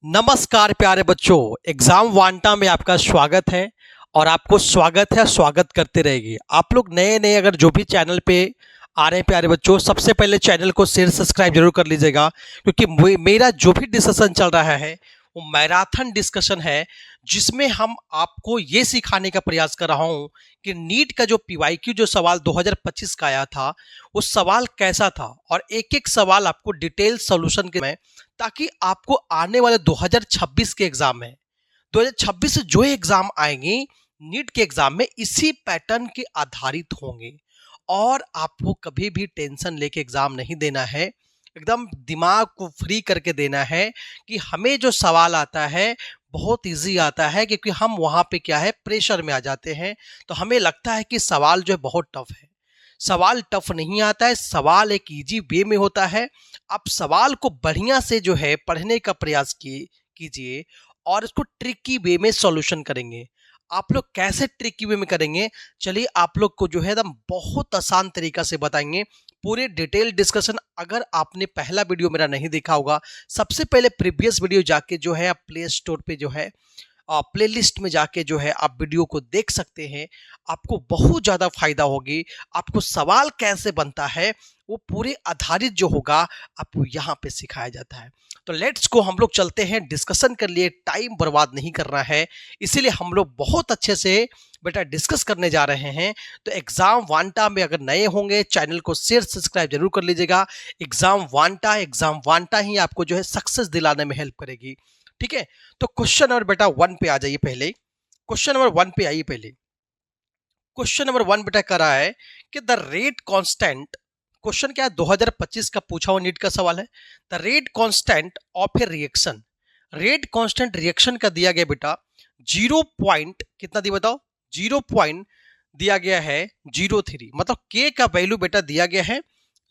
नमस्कार प्यारे बच्चों, एग्जाम वांटा में आपका स्वागत है। और आपको स्वागत है, स्वागत करते रहेगी। आप लोग नए नए अगर जो भी चैनल पे आ रहे हैं प्यारे बच्चों, सबसे पहले चैनल को शेयर सब्सक्राइब जरूर कर लीजिएगा, क्योंकि मेरा जो भी डिस्कशन चल रहा है वो मैराथन डिस्कशन है, जिसमें हम आपको ये सिखाने का प्रयास कर रहा हूँ कि नीट का जो पीवाईक्यू जो सवाल 2025 का आया था, वो सवाल कैसा था, और एक एक सवाल आपको डिटेल सोल्यूशन के में, ताकि आपको आने वाले 2026 के एग्जाम में 2026 से जो एग्जाम आएंगे नीट के एग्जाम में इसी पैटर्न के आधारित होंगे। और आपको कभी भी टेंशन लेके एग्जाम नहीं देना है, एकदम दिमाग को फ्री करके देना है कि हमें जो सवाल आता है बहुत इजी आता है, क्योंकि हम वहां पे क्या है प्रेशर में आ जाते हैं। तो हमें लगता है कि सवाल जो है बहुत टफ है। सवाल टफ नहीं आता है, सवाल एक इजी वे में होता है। आप सवाल को बढ़िया से जो है पढ़ने का प्रयास कीजिए और इसको ट्रिकी वे में सॉल्यूशन करेंगे। आप लोग कैसे ट्रिकी वे में करेंगे, चलिए आप लोग को जो है एकदम बहुत आसान तरीका से बताएंगे। पूरे डिटेल डिस्कशन, अगर आपने पहला वीडियो मेरा नहीं देखा होगा, सबसे पहले प्रीवियस वीडियो जाके जो है आप प्ले स्टोर पे जो है प्लेलिस्ट में जाके जो है आप वीडियो को देख सकते हैं। आपको बहुत ज़्यादा फायदा होगी। आपको सवाल कैसे बनता है वो पूरे आधारित जो होगा आपको यहाँ पे सिखाया जाता है। तो लेट्स को हम लोग चलते हैं, डिस्कशन कर लिए, टाइम बर्बाद नहीं करना है, इसीलिए हम लोग बहुत अच्छे से बेटा डिस्कस करने जा रहे हैं। तो एग्जाम वांटा में अगर नए होंगे चैनल को शेयर सब्सक्राइब जरूर कर लीजिएगा। एग्जाम वांटा ही आपको जो है सक्सेस दिलाने में हेल्प करेगी। ठीक है, तो क्वेश्चन नंबर बेटा 1 पे आ जाइए। पहले क्वेश्चन नंबर 1 पे आइए। पहले क्वेश्चन नंबर 1 बेटा कर रहा है कि द रेट कांस्टेंट, क्वेश्चन क्या है 2025 का पूछा हुआ नीट का सवाल है। The rate constant of A reaction, rate constant reaction का दिया गया बेटा 0 पॉइंट कितना दिया बताओ, 0 पॉइंट दिया गया है 03, मतलब के का वैल्यू बेटा दिया गया है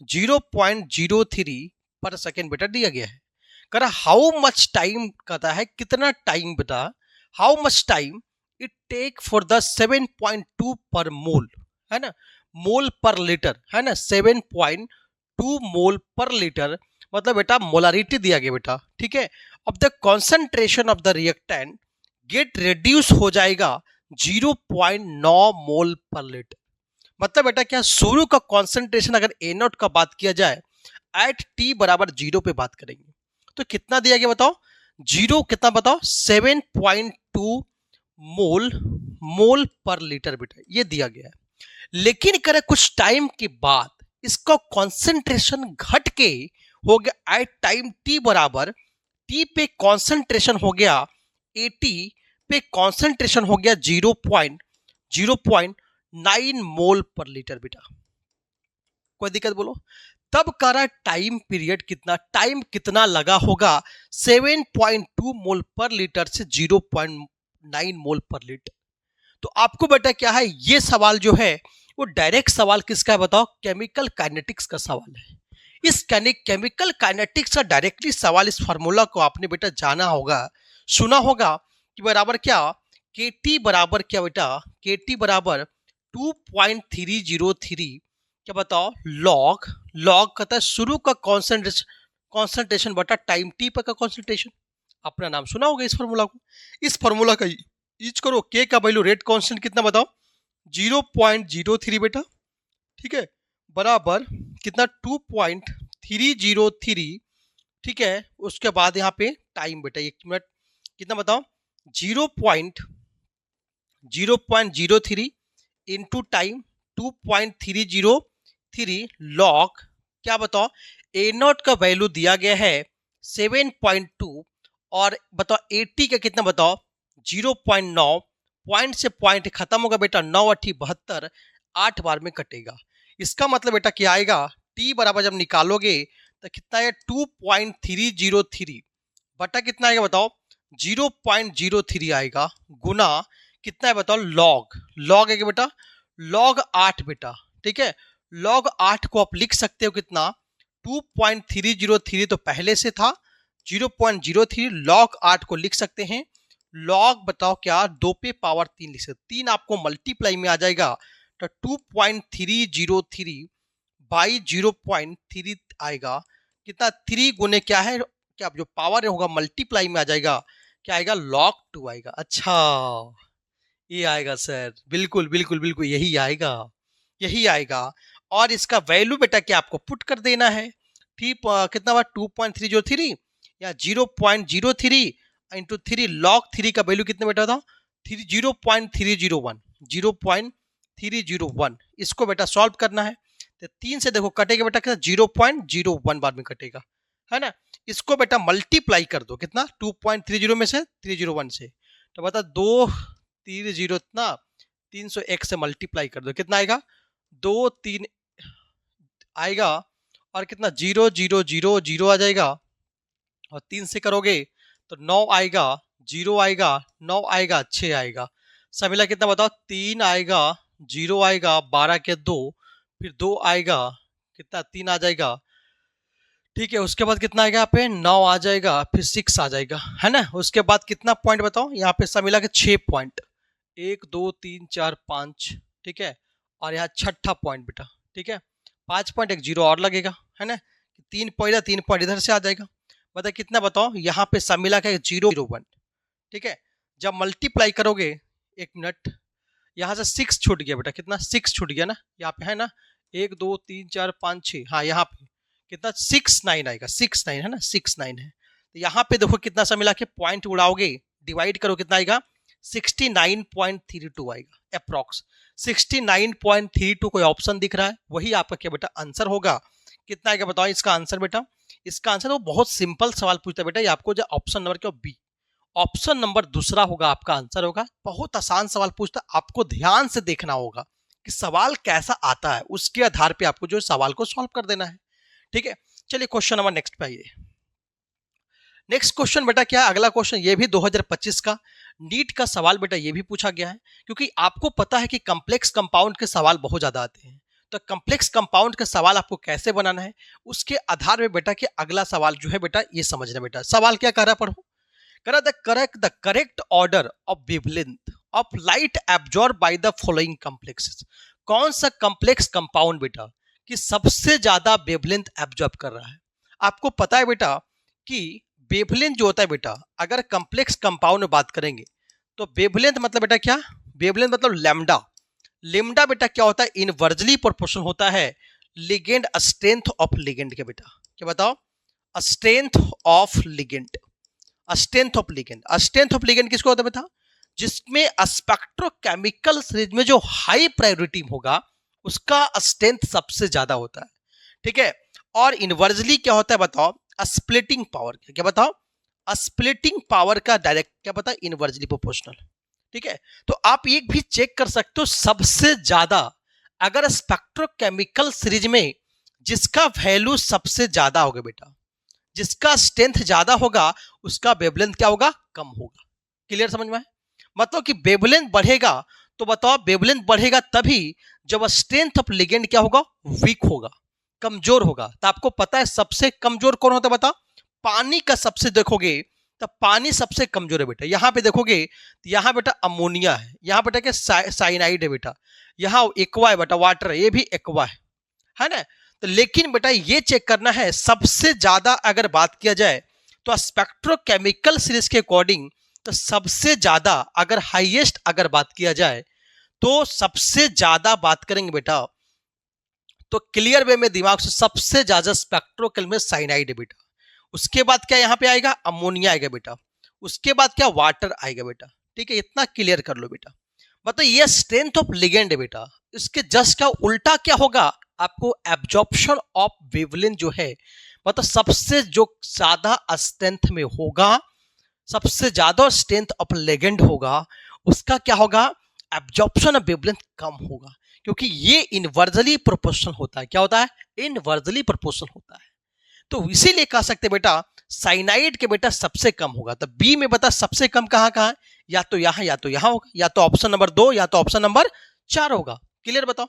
0.03 पर सेकेंड बेटा दिया गया है। कर हाउ मच टाइम कहता है, कितना टाइम बेटा, how much time it take for the 7.2 per मोल, है ना, मोल पर लीटर, है ना, 7.2 मोल पर लीटर, मतलब बेटा मोलारिटी दिया गया बेटा। ठीक है, अब the concentration of the reactant get reduce हो जाएगा 0.9 मोल पर लीटर। मतलब बेटा क्या, शुरू का कॉन्सेंट्रेशन अगर ए नॉट का बात किया जाए एट टी बराबर 0 पे बात करेंगे तो कितना दिया गया बताओ, 0 कितना बताओ, 7.2 मोल मोल पर लीटर बेटा ये दिया गया है। लेकिन करे कुछ टाइम के बाद इसका कॉन्सेंट्रेशन घट के हो गया एट टाइम टी बराबर, टी पे कॉन्सेंट्रेशन हो गया 80 पे कॉन्सेंट्रेशन हो गया 0.9 मोल पर लीटर बेटा। कोई दिक्कत बोलो। तब कह रहा है टाइम पीरियड कितना, टाइम कितना लगा होगा 7.2 मोल पर लीटर से 0.9 मोल पर लीटर। तो आपको बेटा क्या है, ये सवाल जो है वो डायरेक्ट सवाल किसका है बताओ, केमिकल काइनेटिक्स का सवाल है। इस केमिकल काइनेटिक्स का डायरेक्टली सवाल, इस फार्मूला को आपने बेटा जाना होगा, सुना होगा कि बराबर क्या, के टी बराबर क्या बेटा, के टी बराबर 2.303, क्या बताओ, लॉग, लॉग कहता है शुरू का कॉन्सेंट्रेशन बटा टाइम टी पर का कॉन्सेंट्रेशन। अपना नाम सुना होगा इस फार्मूला को, इस फार्मूला का यूज करो। के का वैल्यू रेट कांस्टेंट कितना बताओ, 0.03 बेटा। ठीक है, बराबर कितना 2.303। ठीक है, उसके बाद यहाँ पे टाइम बेटा 1 मिनट कितना बताओ, 0.03 इंटू टाइम 2.303 लॉग, क्या बताओ, ए नॉट का वैल्यू दिया गया है 7.2 और बताओ 80 का कितना बताओ 0.9, पॉइंट से पॉइंट खत्म होगा बेटा 9 8 72, 8 बार में कटेगा। इसका मतलब बेटा क्या आएगा, टी बराबर जब निकालोगे तो कितना है 2.303 बटा कितना आएगा बताओ 0.03 आएगा, गुना कितना है बताओ लॉग, लॉग है बेटा लॉग 8 बेटा। ठीक है, लॉग 8 को आप लिख सकते हो कितना 2.303 तो पहले से था 0.03, लॉग 8 को लिख सकते हैं, लॉग बताओ क्या 2 पे पावर 3 लिख सकते, 3 आपको मल्टीप्लाई में आ जाएगा तो 2.303 बाई 0.3 आएगा कितना, 3 गुने क्या है क्या जो पावर होगा मल्टीप्लाई में आ जाएगा, क्या आएगा, log 2 आएगा। अच्छा, ये आएगा सर, बिल्कुल बिल्कुल बिल्कुल यही आएगा, यही आएगा। और इसका वैल्यू बेटा क्या आपको पुट कर देना है, ठीक, कितना हुआ 2.303 या 0.03 इंटू 3 log 3 का वैल्यू कितने बेटा था 0.301, 0.301। इसको बेटा सॉल्व करना है, तो 3 से देखो कटेगा बेटा कितना 0.01 बार में कटेगा, है ना। इसको बेटा मल्टीप्लाई कर दो कितना 2.30 में से 301 से, तो बता 230 इतना 301 से मल्टीप्लाई कर दो, कितना आएगा 23 आएगा, और कितना 0000 आ जाएगा, और 3 से करोगे तो 9 आएगा, 0 आएगा, 9 आएगा, 6 आएगा, सब मिला कितना बताओ 3 आएगा, 0 आएगा, 12 के 2, फिर 2 आएगा, कितना 3 आ जाएगा, ठीक है। उसके बाद कितना आएगा यहाँ पे 9 आ जाएगा, फिर 6 आ जाएगा, है ना। उसके बाद कितना पॉइंट बताओ यहाँ पे, सब मिला के 6 पॉइंट, 1 2 3 4 5, ठीक है। और यहाँ छठा पॉइंट बेटा, ठीक है, 5 पॉइंट, एक 0 और लगेगा, है ना। 3 पॉइंट इधर से आ जाएगा, बताए कितना बताओ यहाँ पे सब मिला के 001, ठीक है। जब मल्टीप्लाई करोगे, एक मिनट, यहाँ से 6 छूट गया बेटा, कितना 6 छूट गया ना यहाँ पे, है ना, 1 2 3 4 5 6, हाँ यहाँ पे कितना 69 आएगा, 69 है ना, 69 है। तो यहाँ पे देखो कितना सा मिला के पॉइंट उड़ाओगे, डिवाइड करो कितना आएगा 69.32 आएगा अप्रॉक्स, 69.32 कोई ऑप्शन दिख रहा है, वही आपका क्या बेटा आंसर होगा। कितना आएगा बताओ इसका आंसर बेटा, इसका आंसर वो बहुत सिंपल सवाल पूछता है बेटा, ये आपको जो ऑप्शन नंबर क्या बी, ऑप्शन नंबर दूसरा होगा आपका आंसर होगा। बहुत आसान सवाल पूछता है, आपको ध्यान से देखना होगा कि सवाल कैसा आता है, उसके आधार पे आपको जो सवाल को सॉल्व कर देना है, ठीक है। चलिए क्वेश्चन नंबर नेक्स्ट पे आइए। नेक्स्ट क्वेश्चन बेटा क्या है, अगला क्वेश्चन ये भी 2025 का नीट का सवाल बेटा, ये भी पूछा गया है, क्योंकि आपको पता है कि कॉम्प्लेक्स कंपाउंड के सवाल बहुत ज्यादा आते हैं। तो कॉम्प्लेक्स कंपाउंड का सवाल आपको कैसे बनाना है, उसके आधार में बेटा कि अगला सवाल जो है बेटा ये समझना बेटा। सवाल क्या कह रहा पढ़ो, कह रहा the correct order of wavelength of light absorb by the following complexes. कौन सा कॉम्प्लेक्स कंपाउंड बेटा कि सबसे ज्यादा वेवलेंथ एब्जॉर्ब कर रहा है। आपको पता है बेटा कि वेवलेंथ जो होता है बेटा, अगर कॉम्प्लेक्स कंपाउंड में बात करेंगे तो वेवलेंथ मतलब बेटा क्या, वेवलेंथ मतलब लैम्डा। लैम्डा बेटा क्या होता है, इनवर्सली प्रोपोर्शनल होता है लिगेंड स्ट्रेंथ ऑफ लिगेंड के बेटा, क्या बताओ, strength of ligand, strength of ligand. Strength of ligand किसको होता है बेटा, जिसमें स्पेक्ट्रोकेमिकल सीरीज में जो हाई प्रायोरिटी होगा उसका स्ट्रेंथ सबसे ज्यादा होता है, ठीक है। और इनवर्सली क्या होता है बताओ, स्प्लिटिंग पावर, क्या बताओ, स्प्लिटिंग पावर का डायरेक्ट क्या पता है, इनवर्सली प्रोपोर्शनल, ठीक है। तो आप एक भी चेक कर सकते हो, सबसे ज्यादा अगर स्पेक्ट्रोकेमिकल सीरीज में जिसका वैल्यू सबसे ज्यादा होगा बेटा, जिसका स्ट्रेंथ ज्यादा होगा उसका वेवलेंथ क्या होगा, कम होगा। क्लियर समझ में, मतलब कि वेवलेंथ बढ़ेगा तो बताओ, वेवलेंथ बढ़ेगा तभी जब स्ट्रेंथ ऑफ लिगेंड क्या होगा, वीक होगा, कमजोर होगा। तो आपको पता है सबसे कमजोर कौन होता है बताओ, पानी का सबसे देखोगे तो पानी सबसे कमजोर है बेटा। यहां पे देखोगे तो यहां बेटा अमोनिया है, यहां बेटा क्या साइनाइड है बेटा, यहां एक्वा है बेटा, वाटर है, ये भी एक्वा है ना। तो लेकिन बेटा ये चेक करना है, सबसे ज्यादा अगर बात किया जाए तो स्पेक्ट्रोकेमिकल सीरीज के अकॉर्डिंग तो सबसे ज्यादा अगर हाईएस्ट अगर बात किया जाए तो सबसे ज्यादा बात करेंगे बेटा तो क्लियर वे में दिमाग से सबसे ज्यादा स्पेक्ट्रोकेमिकल में साइनाइड है बेटा। उसके बाद क्या यहाँ पे आएगा, अमोनिया आएगा बेटा। उसके बाद क्या, वाटर आएगा बेटा, ठीक है। इतना क्लियर कर लो बेटा, मतलब ये स्ट्रेंथ ऑफ लिगेंड है बेटा। इसके जस्ट का उल्टा क्या होगा, आपको एब्जॉर्प्शन ऑफ वेवलेंथ जो है, मतलब सबसे जो ज्यादा स्ट्रेंथ में होगा, सबसे ज्यादा स्ट्रेंथ ऑफ लिगेंड होगा, उसका क्या होगा, एब्जॉर्प्शन ऑफ वेवलेंथ कम होगा, क्योंकि ये इनवर्सली प्रोपोर्शनल होता है। क्या होता है, इनवर्सली प्रोपोर्शनल होता है। तो इसीलिए कह सकते बेटा साइनाइड के बेटा सबसे कम होगा। तो बी में बता सबसे कम कहां कहां है, या तो यहां या तो यहां होगा, या तो ऑप्शन नंबर 2 या तो ऑप्शन नंबर 4 होगा। क्लियर बताओ,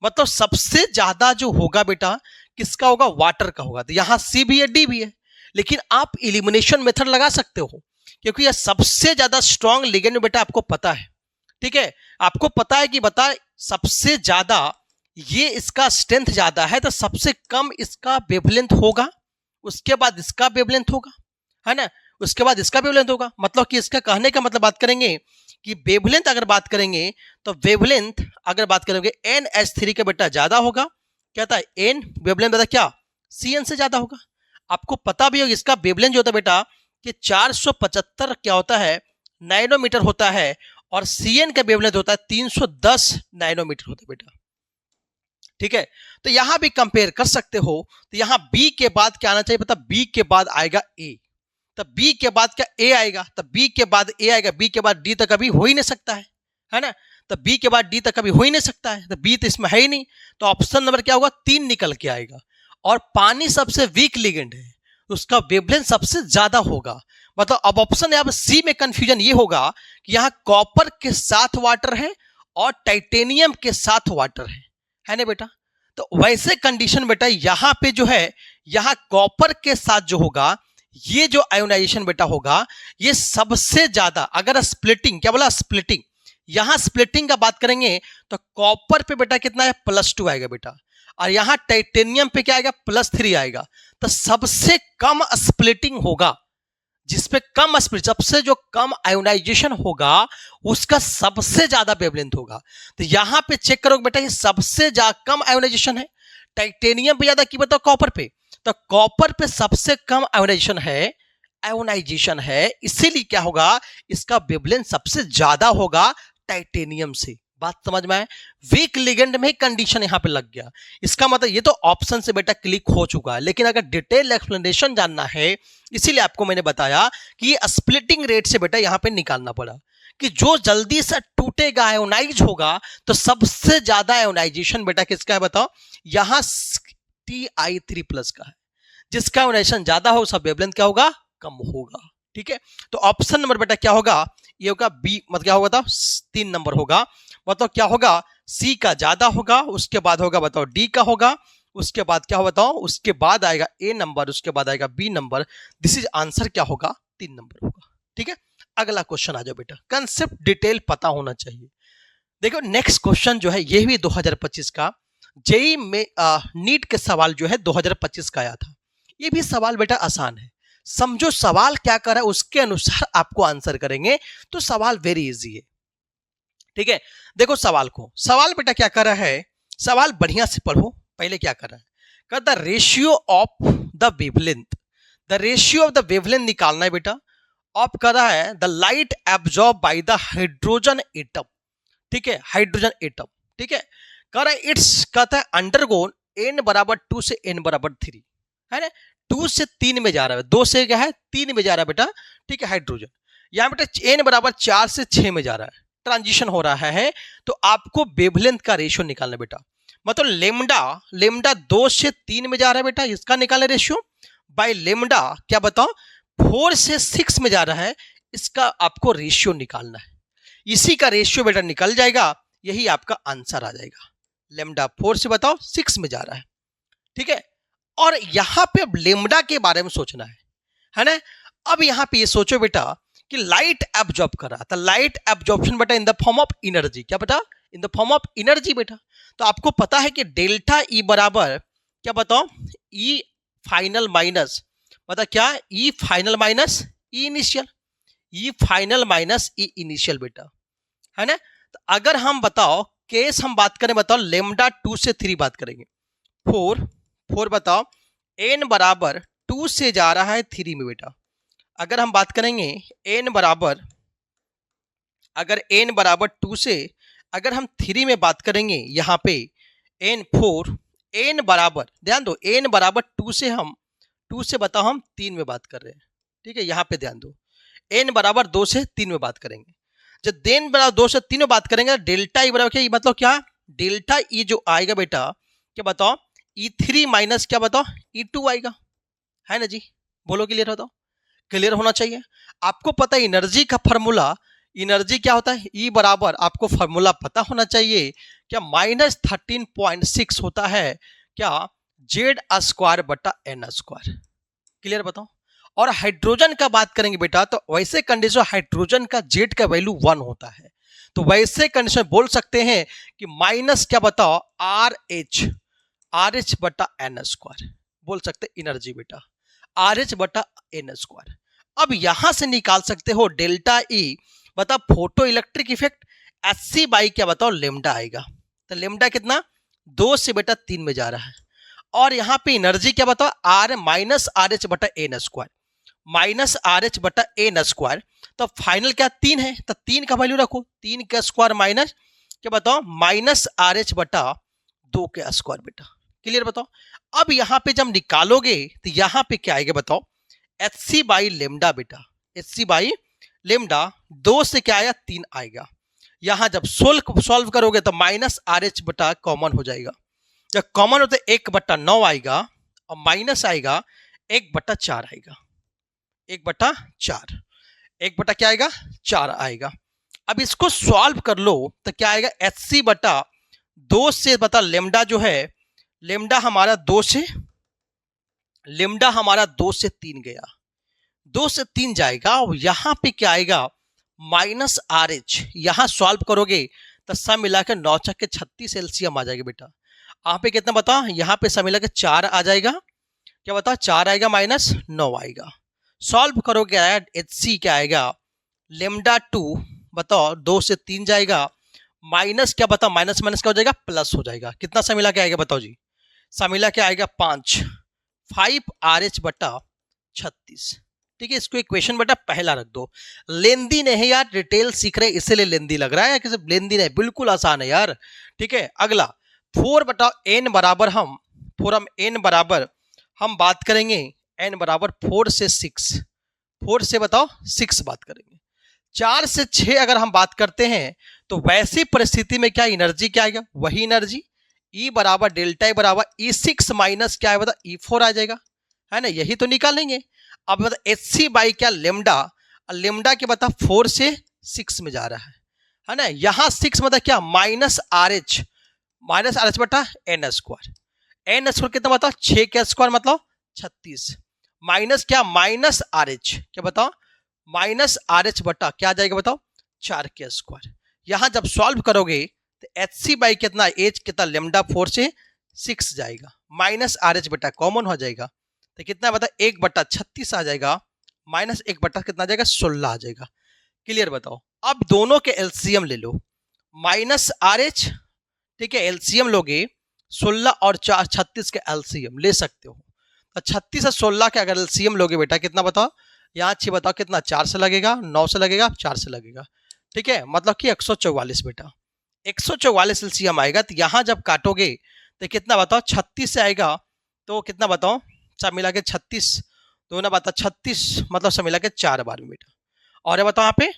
मतलब सबसे ज्यादा जो होगा बेटा किसका होगा, वाटर का होगा। तो यहां सी भी है, डी भी है, लेकिन आप इलिमिनेशन मेथड लगा सकते हो, क्योंकि यह सबसे ज्यादा स्ट्रॉन्ग लिगेंड बेटा आपको पता है, ठीक है। आपको पता है कि बता सबसे ज्यादा ये इसका स्ट्रेंथ ज्यादा है, तो सबसे कम इसका वेवलेंथ होगा, उसके बाद इसका वेवलेंथ होगा। है ना। उसके बाद इसका वेवलेंथ होगा, मतलब कि इसका कहने का मतलब बात करेंगे कि वेवलेंथ अगर बात करेंगे तो वेवलेंथ अगर बात करेंगे NH3 का बेटा ज्यादा होगा, क्या था एन वेवलेंथ बेटा क्या CN से ज्यादा होगा। आपको पता भी होगा इसका वेवलेंथ जो होता है बेटा कि 475 क्या होता है नैनोमीटर होता है, और CN का वेवलेंथ होता है 310 नैनोमीटर होता है बेटा। ठीक है, तो यहां भी कंपेयर कर सकते हो। तो यहां B के बाद क्या आना चाहिए पता, B के बाद आएगा A, तब B के बाद क्या A आएगा, तब B के बाद A आएगा, B के बाद D तक कभी हो ही नहीं सकता है ना। तो B के बाद D तक कभी हो ही नहीं सकता है, तो B तो इसमें है ही नहीं। तो ऑप्शन नंबर क्या होगा 3 निकल के आएगा। और पानी सबसे वीक लिगेंड है, उसका वेवलेंथ सबसे ज्यादा होगा। मतलब अब ऑप्शन यहाँ सी में कंफ्यूजन ये होगा कि यहाँ कॉपर के साथ वाटर है और टाइटेनियम के साथ वाटर है ना बेटा। तो वैसे कंडीशन बेटा यहाँ पे जो है, यहाँ कॉपर के साथ जो होगा ये जो आयोनाइजेशन बेटा होगा ये सबसे ज्यादा, अगर स्प्लिटिंग क्या बोला स्प्लिटिंग, यहां स्प्लिटिंग का बात करेंगे तो कॉपर पे बेटा कितना है +2 आएगा बेटा, और यहां टाइटेनियम पे क्या आएगा +3 आएगा। तो सबसे कम स्प्लिटिंग होगा, जिसपे कम स्प्लिट सबसे जो कम आयोनाइजेशन होगा उसका सबसे ज्यादा वेवलेंथ होगा। तो यहां पे चेक करोगे बेटा ये सबसे कम आयोनाइजेशन है, टाइटेनियम पे ज्यादा की बताओ कॉपर पे, तो कॉपर पे सबसे कम आयोनाइजेशन है, इसीलिए क्या होगा इसका वेवलेंथ सबसे ज्यादा होगा टाइटेनियम से। बात समझ में आए, वीक लिगेंड में कंडीशन यहां पे लग गया। इसका मतलब ये तो ऑप्शन से बेटा क्लिक हो चुका है, लेकिन अगर डिटेल एक्सप्लेनेशन जानना है इसीलिए आपको मैंने बताया कि स्प्लिटिंग रेट से बेटा यहां पे निकालना पड़ा कि जो जल्दी से टूटेगा आयोनाइज होगा, तो सबसे ज्यादा आयोनाइजेशन बेटा किसका है बताओ, यहां Ti3+ का है, जिसका आयोनाइजेशन ज्यादा हो उसका वेवलेंथ क्या होगा कम होगा। ठीक है, तो ऑप्शन नंबर बेटा क्या होगा, ये होगा बी, मतलब क्या होगा 3 नंबर होगा, मतलब क्या होगा सी का ज्यादा होगा, उसके बाद होगा बताओ डी का होगा, उसके बाद क्या होगा बताओ, उसके बाद आएगा ए नंबर, उसके बाद आएगा B number. This is answer क्या होगा 3 नंबर होगा। ठीक है, अगला क्वेश्चन आ जाओ बेटा, कंसेप्ट डिटेल पता होना चाहिए। देखो नेक्स्ट क्वेश्चन जो है ये भी 2025 का जेई में नीट के सवाल जो है 2025 का आया था। ये भी सवाल बेटा आसान है, समझो सवाल क्या कर रहा है उसके अनुसार आपको आंसर करेंगे, तो सवाल वेरी इजी है। ठीक है, देखो सवाल को, सवाल बेटा क्या कर रहा है, सवाल बढ़िया से पढ़ो। पहले क्या कर रहा है, कर the ratio of the wavelength, the ratio of the wavelength निकालना है बेटा। ऑफ कर रहा है the light absorb by the hydrogen atom. ठीक है, हाइड्रोजन एटम। ठीक है, कह रहा है इट्स कहता है अंडरगोन n बराबर 2 से n बराबर 3, है ना, 2 से 3 में जा रहा है, 2 से क्या है 3 में जा रहा है बेटा। ठीक है, हाइड्रोजन यहां बेटा n बराबर 4 से 6 में जा रहा है, ट्रांजिशन हो रहा है। तो आपको वेवलेंथ का रेशियो निकालना बेटा, मतलब लेमडा 2 से 3 में जा रहा है बेटा, इसका निकालना रेशियो, बाय लेमडा क्या बताओ 4 से 6 में जा रहा है, इसका आपको रेशियो निकालना है। इसी का रेशियो बेटा निकल जाएगा, यही आपका आंसर आ जाएगा। लेमडा 4 से बताओ 6 में जा रहा है। ठीक है, और यहां पे अब लेमडा के बारे में सोचना है ना। अब यहां पे ये सोचो बेटा कि लाइट एब्जॉर्ब कर रहा था, लाइट एब्जॉर्प्शन बेटा in the form of energy, क्या बेटा in the form of energy बेटा। तो आपको पता है कि डेल्टा ई बराबर क्या बताओ ई फाइनल माइनस बता क्या ई फाइनल माइनस ई इनिशियल, ई फाइनल माइनस ई इनिशियल बेटा, है ना। तो अगर हम बताओ केस हम बात करें बताओ लेमडा 2 से 3 बात करेंगे, 4 बताओ n बराबर 2 से जा रहा है 3 में बेटा। अगर हम बात करेंगे n बराबर, अगर n बराबर 2 से अगर हम 3 में बात करेंगे यहाँ पे n बराबर ध्यान दो n बराबर 2 से हम 2 से बताओ हम 3 में बात कर रहे हैं। ठीक है, यहाँ पे ध्यान दो n बराबर 2 से 3 में बात करेंगे, जब n बराबर 2 से 3 में बात करेंगे डेल्टा ई बराबर क्या, मतलब क्या डेल्टा ई जो आएगा बेटा क्या बताओ E3 माइनस क्या बताओ E2 आएगा, है ना जी, बोलो क्लियर बताओ, क्लियर होना चाहिए। आपको पता है एनर्जी का फॉर्मूला, एनर्जी क्या होता है E बराबर आपको फॉर्मूला पता होना चाहिए क्या -13.6 होता है क्या Z² बटा n²। क्लियर बताओ। और हाइड्रोजन का बात करेंगे बेटा तो वैसे कंडीशन हाइड्रोजन का Z का वैल्यू 1 होता है, तो वैसे कंडीशन बोल सकते हैं कि माइनस क्या बताओ RH बटा n² बोल सकते एनर्जी बेटा, RH बटा n²। अब यहां से निकाल सकते हो डेल्टा ई, बताओ photo electric effect, H by क्या बताओ लेमडा आएगा। तो लेमडा कितना 2 से बेटा 3 में जा रहा है। और यहाँ पे एनर्जी क्या बताओ आर माइनस आर एच बटा N square, minus R H बटा एन स्क्वायर। तो फाइनल क्या 3 है, तो 3 का वैल्यू रखो, 3 का स्क्वायर माइनस क्या बताओ माइनस आर एच बटा 2 के स्क्वायर बेटा। क्लियर बताओ। अब यहाँ पे जब निकालोगे तो यहाँ पे क्या आएगा बताओ एच सी बाई लेमडा बेटा, एच सी बाई लेमडा 2 से क्या आया 3 आएगा। यहाँ जब सॉल्व करोगे तो माइनस आर एच बटा कॉमन हो जाएगा, जब कॉमन होता है 1/9 आएगा और माइनस आएगा 1/4 आएगा, 1/4, 1 क्या आएगा 4 आएगा। अब इसको सॉल्व कर लो तो क्या आएगा एच सी बटा 2 से बता लेमडा जो है, लेमडा हमारा 2 से 3 गया, 2 से 3 जाएगा और यहां पे क्या आएगा माइनस आर एच। यहां सॉल्व करोगे तो सब मिला के 9 × 36 एलसीएम आ जाएगा बेटा। यहाँ पे कितना बता, यहाँ पे सब मिला के 4 आ जाएगा, क्या बता 4 आएगा माइनस 9 आएगा। सॉल्व करोगे एच सी क्या आएगा लेमडा 2 बताओ 2 से 3 जाएगा, माइनस क्या बता माइनस माइनस क्या हो जाएगा प्लस हो जाएगा। कितना सब मिला के आएगा बताओ जी, सब मिला के आएगा 5 आर एच बटा 36। ठीक है, इसको इक्वेशन बेटा पहला रख दो। लेंदी नहीं यार, डिटेल सीख रहे हैं इसलिए लेंदी लग रहा है, कि लेंदी नहीं, बिल्कुल आसान है यार। ठीक है, अगला 4 बताओ एन बराबर हम 4 एन बराबर हम बात करेंगे एन बराबर 4 से 6, 4 से बताओ 6 बात करेंगे। 4 से 6 अगर हम बात करते हैं तो वैसी परिस्थिति में क्या एनर्जी क्या आएगा वही एनर्जी E बराबर डेल्टा E बराबर E6 माइनस क्या है बता E4 आ जाएगा, है ना, यही तो निकालेंगे। अब बता एच सी बाई क्या लेमडा, लेमडा के बता 4 से 6 में जा रहा है ना, यहाँ 6 मतलब क्या माइनस आर एच बटा एन स्क्वायर, एन स्क्वायर कितना बताओ 6 के स्क्वायर मतलब 36 माइनस क्या माइनस आर एच क्या बताओ माइनस आर एच बटा क्या आ जाएगा बताओ 4 के स्क्वायर। यहाँ जब सॉल्व करोगे तो एच सी बाई कितना एच कितना लेमडा 4 से 6 जाएगा, माइनस आर एच बटा कॉमन हो जाएगा तो कितना बता 1/36 आ जाएगा, माइनस 1 बटा कितना आ जाएगा 16 आ जाएगा। क्लियर बताओ। अब दोनों के एलसीएम ले लो, माइनस आर एच, ठीक है, एलसीएम लोगे 16 और 4 36 के एलसीएम ले सकते हो। तो 36 और 16 के अगर एलसीएम लोगे बेटा कितना बताओ, यहाँ 6 बताओ कितना 4 से लगेगा, 9 से लगेगा, 4 से लगेगा। ठीक है, मतलब कि 144 बेटा, 144 एलसीएम आएगा। तो यहाँ जब काटोगे तो कितना बताओ 36 से आएगा, तो कितना बताओ सब मिला के 36 दोनों बताओ 36 मतलब सब मिला के 4 बार में बेटा। और बताओ यहाँ पे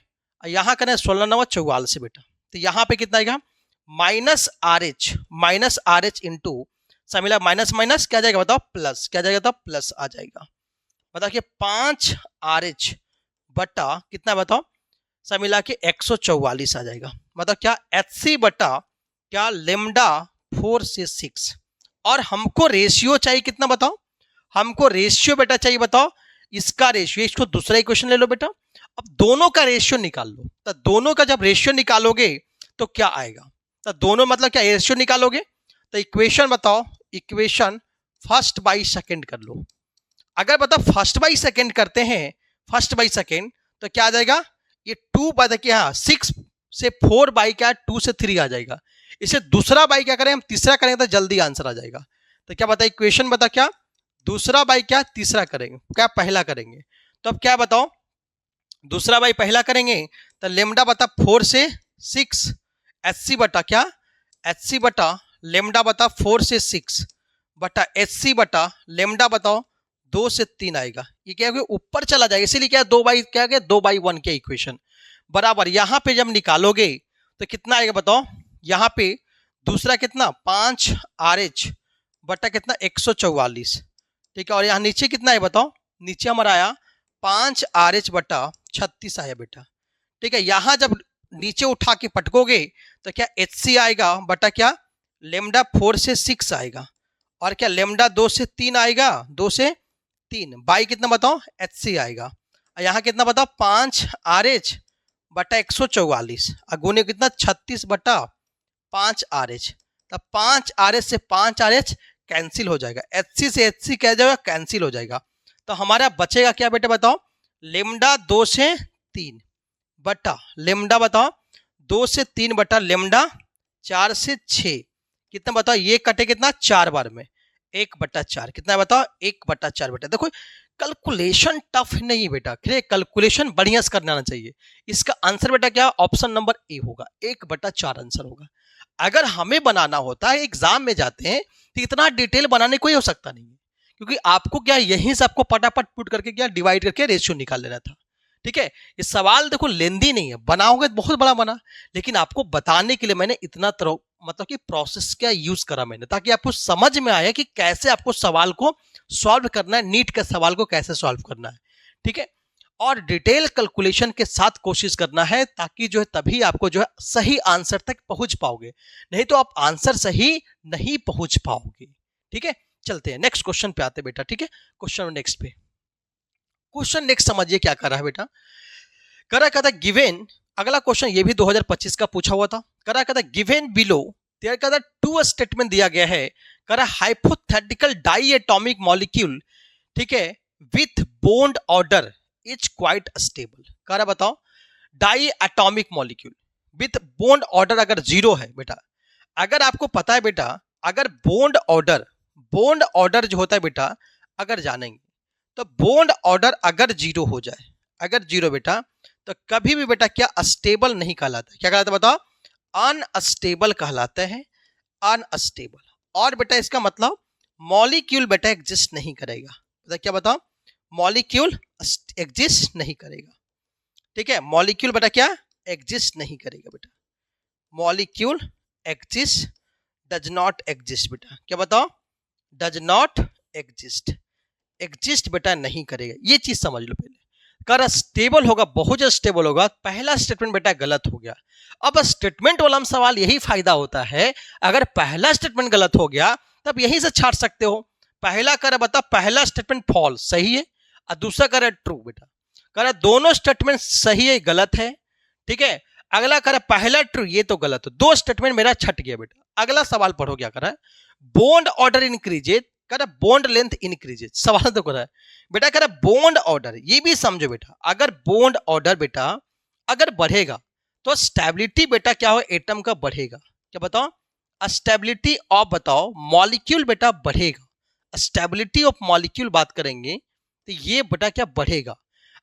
यहाँ करें 16 9 44 बेटा, तो यहाँ पे कितना आएगा माइनस आर एच इंटू सब मिला माइनस माइनस क्या जाएगा बताओ प्लस, क्या जाएगा बताओ प्लस आ जाएगा। बताओ कि 5 आर एच बटा कितना बताओ सब मिला के 144 आ जाएगा। मतलब क्या एच सी बटा क्या लेमडा 4 से 6। और हमको रेशियो चाहिए कितना बताओ, हमको रेशियो बेटा चाहिए बताओ इसका रेशियो, इसको दूसरा इक्वेशन ले लो बेटा। अब दोनों का रेशियो निकाल लो, तो दोनों का जब रेशियो निकालोगे तो क्या आएगा, तो दोनों मतलब क्या रेशियो निकालोगे तो इक्वेशन बताओ, इक्वेशन फर्स्ट बाई सेकेंड कर लो। अगर बताओ फर्स्ट बाई सेकेंड करते हैं, फर्स्ट बाई सेकेंड तो क्या आ जाएगा ये 2 बाई देखिए हाँ 6 से 4 बाई क्या 2 से 3 आ जाएगा। इसे दूसरा बाई क्या करें हम तीसरा करेंगे तो जल्दी आंसर आ जाएगा। तो क्या बता इक्वेशन बता क्या दूसरा बाई क्या तीसरा करेंगे, क्या पहला करेंगे। तो अब क्या बताओ दूसरा बाई पहला करेंगे तो लेमडा बता 4 से 6 एच सी बटा क्या एच सी बटा लेमडा बता 4 से 6 बटा एच सी बटा लेमडा बताओ 2 से 3 आएगा। ये क्या है ऊपर चला जाएगा, इसीलिए क्या 2 बाई क्या है 2 बाई 1 के इक्वेशन बराबर। यहाँ पे जब निकालोगे तो कितना आएगा बताओ, यहाँ पे दूसरा कितना 5 आर एच बटा कितना 144, ठीक है। और यहाँ नीचे कितना है बताओ, नीचे हमारा आया 5 आर एच बटा 36 आया बेटा, ठीक है। यहाँ जब नीचे उठा के पटकोगे तो क्या एच सी आएगा बटा क्या लेमडा 4 से 6 आएगा, और क्या लेमडा 2 से 3 आएगा, 2 से 3 बाई कितना बताओ एच सी आएगा। यहाँ कितना बताओ 5 आर एच बटा 144 अगुने कितना 36 बटा 5 आर एच। तब 5 आर एच से 5 आर एच कैंसिल हो जाएगा, एच सी से एच सी क्या जाएगा कैंसिल हो जाएगा। तो हमारा बचेगा क्या बेटा बताओ लेमडा 2 से 3 बटा लेमडा बताओ 2 से 3 बटा लेमडा 4 से 6 कितना बताओ, ये कटे कितना 4 बार में 1/4 कितना है बताओ 1/4 बेटा। देखो कैलकुलेशन टफ नहीं बेटा, कैलकुलेशन बढ़िया से करना चाहिए। इसका आंसर बेटा क्या, ऑप्शन नंबर ए होगा, 1/4 आंसर होगा। अगर हमें बनाना होता है एग्जाम में जाते हैं तो इतना डिटेल बनाने कोई हो सकता नहीं है, क्योंकि आपको क्या यहीं से आपको पटापट पुट करके क्या डिवाइड करके रेशियो निकाल लेना था। ठीक है, ये सवाल देखो लेंदी नहीं है, बनाओगे तो बहुत बड़ा बना, लेकिन आपको बताने के लिए मैंने इतना मतलब कि प्रोसेस क्या यूज करा मैंने, ताकि आपको समझ में आए कि कैसे आपको सवाल को सॉल्व करना है, नीट के सवाल को कैसे सॉल्व करना है। ठीक है, और डिटेल कैलकुलेशन के साथ कोशिश करना है, ताकि जो है तभी आपको जो है सही आंसर तक पहुंच पाओगे, नहीं तो आप आंसर सही नहीं पहुंच पाओगे। ठीक है, चलते हैं नेक्स्ट क्वेश्चन पे आते बेटा। ठीक है, क्वेश्चन नेक्स्ट पे, क्वेश्चन नेक्स्ट समझिए क्या कर रहा है बेटा। करा कहता गिवेन, अगला क्वेश्चन ये भी 2025 का पूछा हुआ था। करा कहता गिवेन बिलो देयर कहता टू स्टेटमेंट दिया गया है, करा हाइपोथेटिकल डाई एटॉमिक मॉलिक्यूल, ठीक है, with bond order is quite stable. करा बताओ diatomic molecule with bond order अगर 0 है बेटा, अगर आपको पता है बेटा, अगर बॉन्ड ऑर्डर जो होता है बेटा, अगर जानेंगे तो बॉन्ड ऑर्डर अगर 0 हो जाए, अगर 0 बेटा, तो कभी भी बेटा क्या स्टेबल नहीं कहलाता। क्या कहलाता है बताओ, अनस्टेबल कहलाते हैं, अनस्टेबल। और बेटा इसका मतलब मॉलिक्यूल बेटा एग्जिस्ट नहीं करेगा। बता क्या बताओ, मॉलिक्यूल एग्जिस्ट नहीं करेगा। ठीक है, मॉलिक्यूल बेटा क्या एग्जिस्ट नहीं करेगा बेटा, molecule exist does not exist बेटा। क्या बताओ, डज नॉट एग्जिस्ट, एग्जिस्ट बेटा नहीं करेगा, ये चीज समझ लो पहले। कर स्टेबल होगा, बहुत ज्यादा स्टेबल होगा, पहला स्टेटमेंट बेटा गलत हो गया। अब स्टेटमेंट वाला सवाल यही फायदा होता है, अगर पहला स्टेटमेंट गलत हो गया तब यहीं से छाट सकते हो। पहला कर बता, पहला स्टेटमेंट फॉल्स सही है और दूसरा कर ट्रू बेटा। कर दोनों स्टेटमेंट सही है गलत है। ठीक है, अगला कर पहला ट्रू ये तो गलत हो, दो स्टेटमेंट मेरा छट गया बेटा। अगला सवाल पढ़ो क्या कर, बॉन्ड ऑर्डर इंक्रीजेज, कर बॉन्ड लेंथ इंक्रीजेज, सवाल तो कर रहा है बेटा। कर बॉन्ड ऑर्डर, ये भी समझो बेटा, अगर बॉन्ड ऑर्डर बेटा अगर बढ़ेगा तो स्टेबिलिटी बेटा क्या हो, एटम का बढ़ेगा। क्या बताओ, स्टेबिलिटी ऑफ बताओ मॉलिक्यूल बेटा बढ़ेगा, स्टेबिलिटी ऑफ मॉलिक्यूल बात करेंगे तो ये बेटा क्या बढ़ेगा।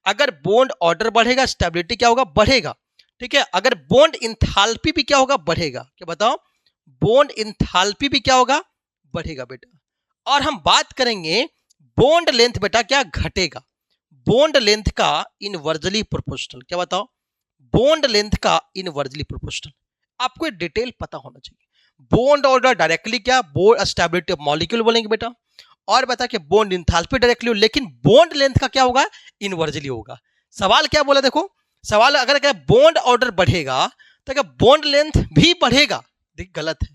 अगर बॉन्ड ऑर्डर बढ़ेगा स्टेबिलिटी क्या होगा, बढ़ेगा। ठीक है, अगर बॉन्ड इंथैल्पी भी क्या होगा, बढ़ेगा। क्या बताओ, बॉन्ड इंथैल्पी भी क्या होगा, बढ़ेगा बेटा। और हम बात करेंगे बॉन्ड लेंथ बेटा क्या घटेगा, बॉन्ड लेंथ का इनवर्जली प्रोपोर्शनल। क्या बताओ, बॉन्ड लेंथ का इनवर्जली प्रोपोर्शनल। आपको डिटेल पता होना चाहिए। बॉन्ड ऑर्डर डायरेक्टली क्या, बॉन्ड स्टेबिलिटी ऑफ मॉलिक्यूल बोलेंगे बेटा, और बता के बॉन्ड इंथैल्पी डायरेक्टली, लेकिन बॉन्ड लेंथ का क्या होगा, इनवर्जली होगा। सवाल क्या बोला देखो, सवाल अगर क्या बॉन्ड ऑर्डर बढ़ेगा तो क्या बॉन्ड लेंथ भी बढ़ेगा, देख गलत है।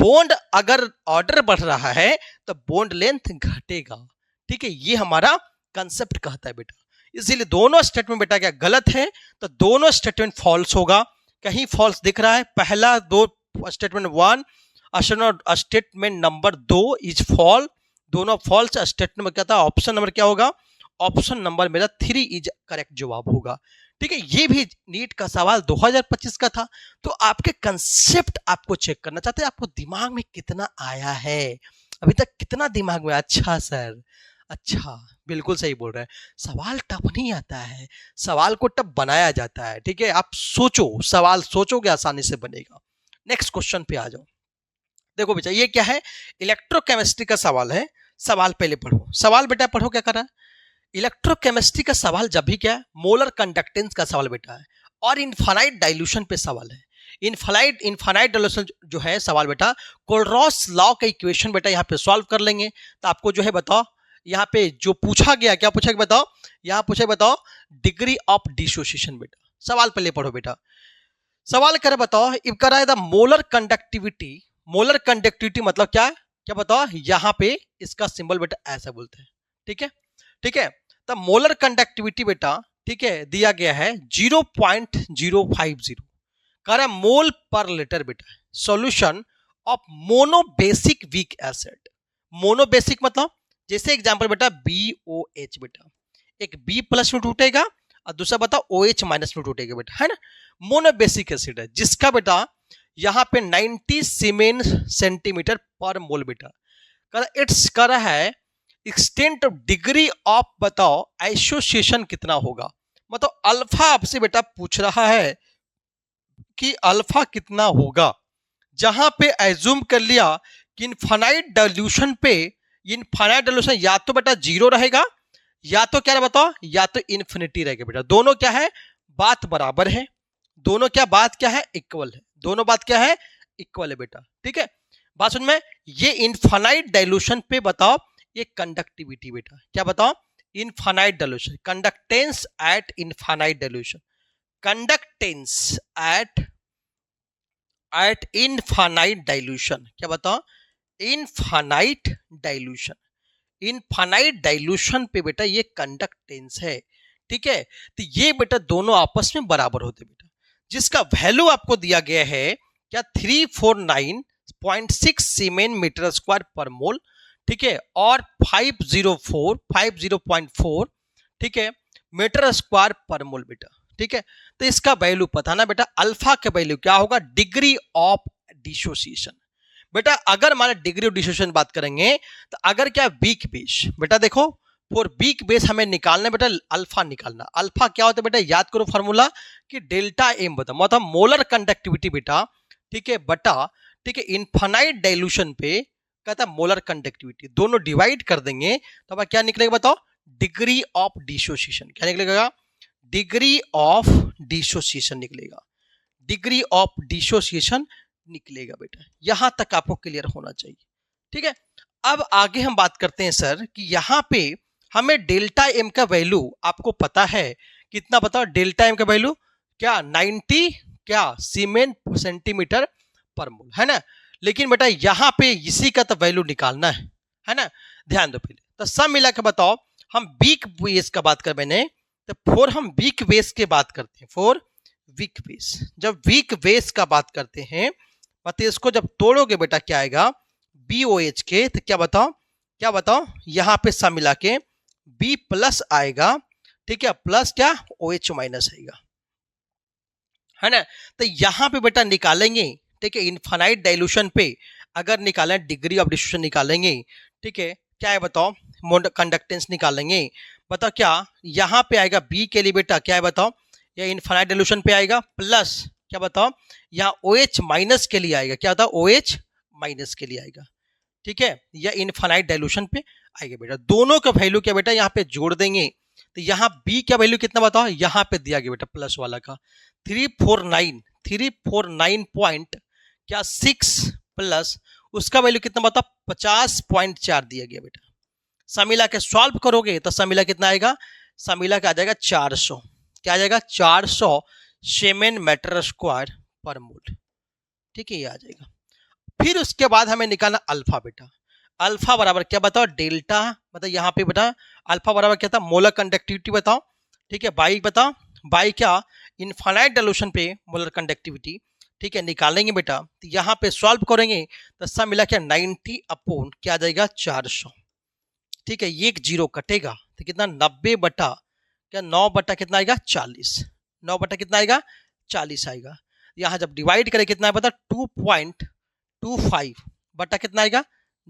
बॉन्ड अगर ऑर्डर बढ़ रहा है तो बॉन्ड लेंथ घटेगा। ठीक है, ये हमारा कंसेप्ट कहता है बेटा। इसीलिए दोनों स्टेटमेंट बेटा क्या गलत है, तो दोनों स्टेटमेंट फॉल्स होगा। कहीं फॉल्स दिख रहा है, पहला दो statement 1, statement number 2 is fall, दोनों फॉल्स। स्टेटमेंट क्या था, ऑप्शन नंबर क्या होगा, ऑप्शन नंबर मेरा 3 इज करेक्ट जवाब होगा। ठीक है, ये भी नीट का सवाल 2025 का था। तो आपके कंसेप्ट आपको चेक करना चाहते हैं, आपको दिमाग में कितना आया है अभी तक, कितना दिमाग में। अच्छा सर, अच्छा बिल्कुल सही बोल रहे हैं, सवाल टफ नहीं आता है, सवाल को टफ बनाया जाता है। ठीक है, आप सोचो, सवाल सोचोगे आसानी से बनेगा। नेक्स्ट क्वेश्चन पे आ जाओ। देखो बेटा ये क्या है, इलेक्ट्रोकेमिस्ट्री का सवाल है। सवाल पहले पढ़ो, सवाल बेटा पढ़ो क्या कर रहा है। इलेक्ट्रोकेमिस्ट्री का सवाल जब भी क्या है, मोलर कंडक्टेंस का सवाल बेटा है, और इनफाइनाइट डाइल्यूशन पे सवाल है। इनफाइनाइट डाइल्यूशन जो है सवाल बेटा, कोलरॉस लॉ का इक्वेशन बेटा यहाँ पे सॉल्व कर लेंगे। तो आपको जो है बताओ, यहाँ पे जो पूछा गया, क्या पूछा गया बताओ, यहाँ पूछा बताओ डिग्री ऑफ डिसोसिएशन बेटा। सवाल पहले पढ़ो बेटा, सवाल करे बताओ, इफ करा the molar conductivity, molar conductivity मतलब क्या है, क्या बताओ, यहाँ पे इसका सिंबल बेटा ऐसा बोलते हैं। ठीक है, ठीक है, तो मोलर कंडक्टिविटी बेटा ठीक है दिया गया है 0.050, कह रहा है मोल पर लीटर बेटा, solution of monobasic weak acid. Monobasic मतलब जैसे एग्जांपल बेटा BOH बेटा, एक बी प्लस में टूटेगा और दूसरा बताओ OH माइनस में टूटेगा बेटा, है ना। मोनोबेसिक एसिड है जिसका बेटा यहाँ पे 90 सीमेन सेंटीमीटर पर मोल बेटा इट्स कर है एक्सटेंट ऑफ डिग्री ऑफ बताओ एसोसिएशन कितना होगा। मतलब अल्फा आपसे बेटा पूछ रहा है कि अल्फा कितना होगा, जहां पे एज्यूम कर लिया कि इनफाइनाइट डाइल्यूशन पे इनफाइनाइट डाइल्यूशन या तो बेटा जीरो रहेगा या तो क्या बताओ या तो इन्फिनिटी रहेगा बेटा। दोनों क्या है बात बराबर है, दोनों क्या बात क्या है इक्वल है, दोनों बात क्या है इक्वल है बेटा। ठीक है बात समझ में। ये इनफाइनाइट डाइल्यूशन पे बताओ ये कंडक्टिविटी बेटा क्या बताओ infinite dilution conductance eight infinite dilution conductance eight infinite dilution क्या बताओ इनफाइनाइट डाइल्यूशन। इनफाइनाइट डाइल्यूशन पे बेटा ये कंडक्टेंस है। ठीक है तो ये बेटा दोनों आपस में बराबर होते बेटा, जिसका वैल्यू आपको दिया गया है क्या 349.6 सीमेन मीटर स्क्वायर पर मोल। ठीक है और 50.4 ठीक है मीटर स्क्वायर पर मोल बेटा। ठीक है तो इसका वैल्यू पता ना बेटा अल्फा का वैल्यू क्या होगा डिग्री ऑफ डिसोसिएशन बेटा। अगर हमारे डिग्री ऑफ डिसोसिएशन बात करेंगे तो अगर क्या वीक बेस बेटा देखो फॉर वीक बेस हमें निकालना बेटा अल्फा निकालना। अल्फा क्या होता है बेटा याद करो फॉर्मूला कि डेल्टा एम बता मतलब मोलर कंडक्टिविटी बेटा। ठीक है बटा ठीक है इनफाइनाइट डाइल्यूशन पे कहता है मोलर कंडक्टिविटी, दोनों डिवाइड कर देंगे तो अब क्या निकलेगा बताओ डिग्री ऑफ डिसोसिएशन। क्या निकलेगा डिग्री ऑफ डिसोसिएशन निकलेगा, डिग्री ऑफ डिसोसिएशन निकलेगा बेटा। यहां तक आपको क्लियर होना चाहिए। ठीक है अब आगे हम बात करते हैं सर कि यहां पे हमें डेल्टा एम का वैल्यू आपको पता है कितना बताओ डेल्टा एम का वैल्यू क्या 90 क्या सीमेन सेंटीमीटर पर मोल है ना। लेकिन बेटा यहां पे इसी का तो वैल्यू निकालना है ना। ध्यान दो पहले तो सब मिला के बताओ हम वीक बेस का बात कर मैंने तो फोर हम वीक बेस के बात करते हैं फोर वीक बेस। जब वीक बेस का बात करते हैं मतलब इसको जब तोड़ोगे बेटा क्या आएगा BOH के तो क्या बताओ यहां पे सब मिला के B प्लस आएगा। ठीक है प्लस क्या OH माइनस आएगा है ना। तो यहां पे बेटा निकालेंगे ठीक है इनफाइनाइट डाइल्यूशन पे अगर निकालें डिग्री ऑफ डिसोसिएशन निकालेंगे। ठीक है क्या है बताओ कंडक्टेंस निकालेंगे बताओ क्या यहां पे आएगा B के लिए बेटा क्या है बताओ ये इनफाइनाइट डाइल्यूशन पे आएगा प्लस क्या बताओ यहाँ OH माइनस के लिए आएगा क्या बताओ OH माइनस के लिए आएगा। ठीक है यह इनफाइनाइट डाइल्यूशन पे आएगा बेटा। दोनों का वैल्यू क्या बेटा यहाँ पे जोड़ देंगे तो यहाँ B का वैल्यू कितना बताओ यहाँ पे दिया गया बेटा प्लस वाला का 349 पॉइंट क्या 6 प्लस उसका वैल्यू कितना बताओ 50.4 दिया गया बेटा। समिला के सॉल्व करोगे तो समिला कितना आएगा समिला का आ जाएगा 400 क्या आ जाएगा 400 सीमेन मीटर स्क्वायर पर मोल। ठीक है ये आ जाएगा। फिर उसके बाद हमें निकालना अल्फा बेटा। अल्फा बराबर क्या बताओ डेल्टा मतलब यहाँ पे बेटा अल्फा बराबर क्या था मोलर कंडक्टिविटी बताओ। ठीक है बाई बताओ बाई क्या इनफाइनाइट डाइल्यूशन पे मोलर कंडक्टिविटी। ठीक है निकालेंगे बेटा तो यहाँ पे सॉल्व करेंगे तो सब मिला क्या 90 अपॉन क्या आ जाएगा 400। ठीक है ये एक जीरो कटेगा तो कितना 90 बटा क्या 9 बटा कितना आएगा 40 9 बटा कितना आएगा 40 आएगा। यहाँ जब डिवाइड करें कितना बता 2.25 बटा कितना आएगा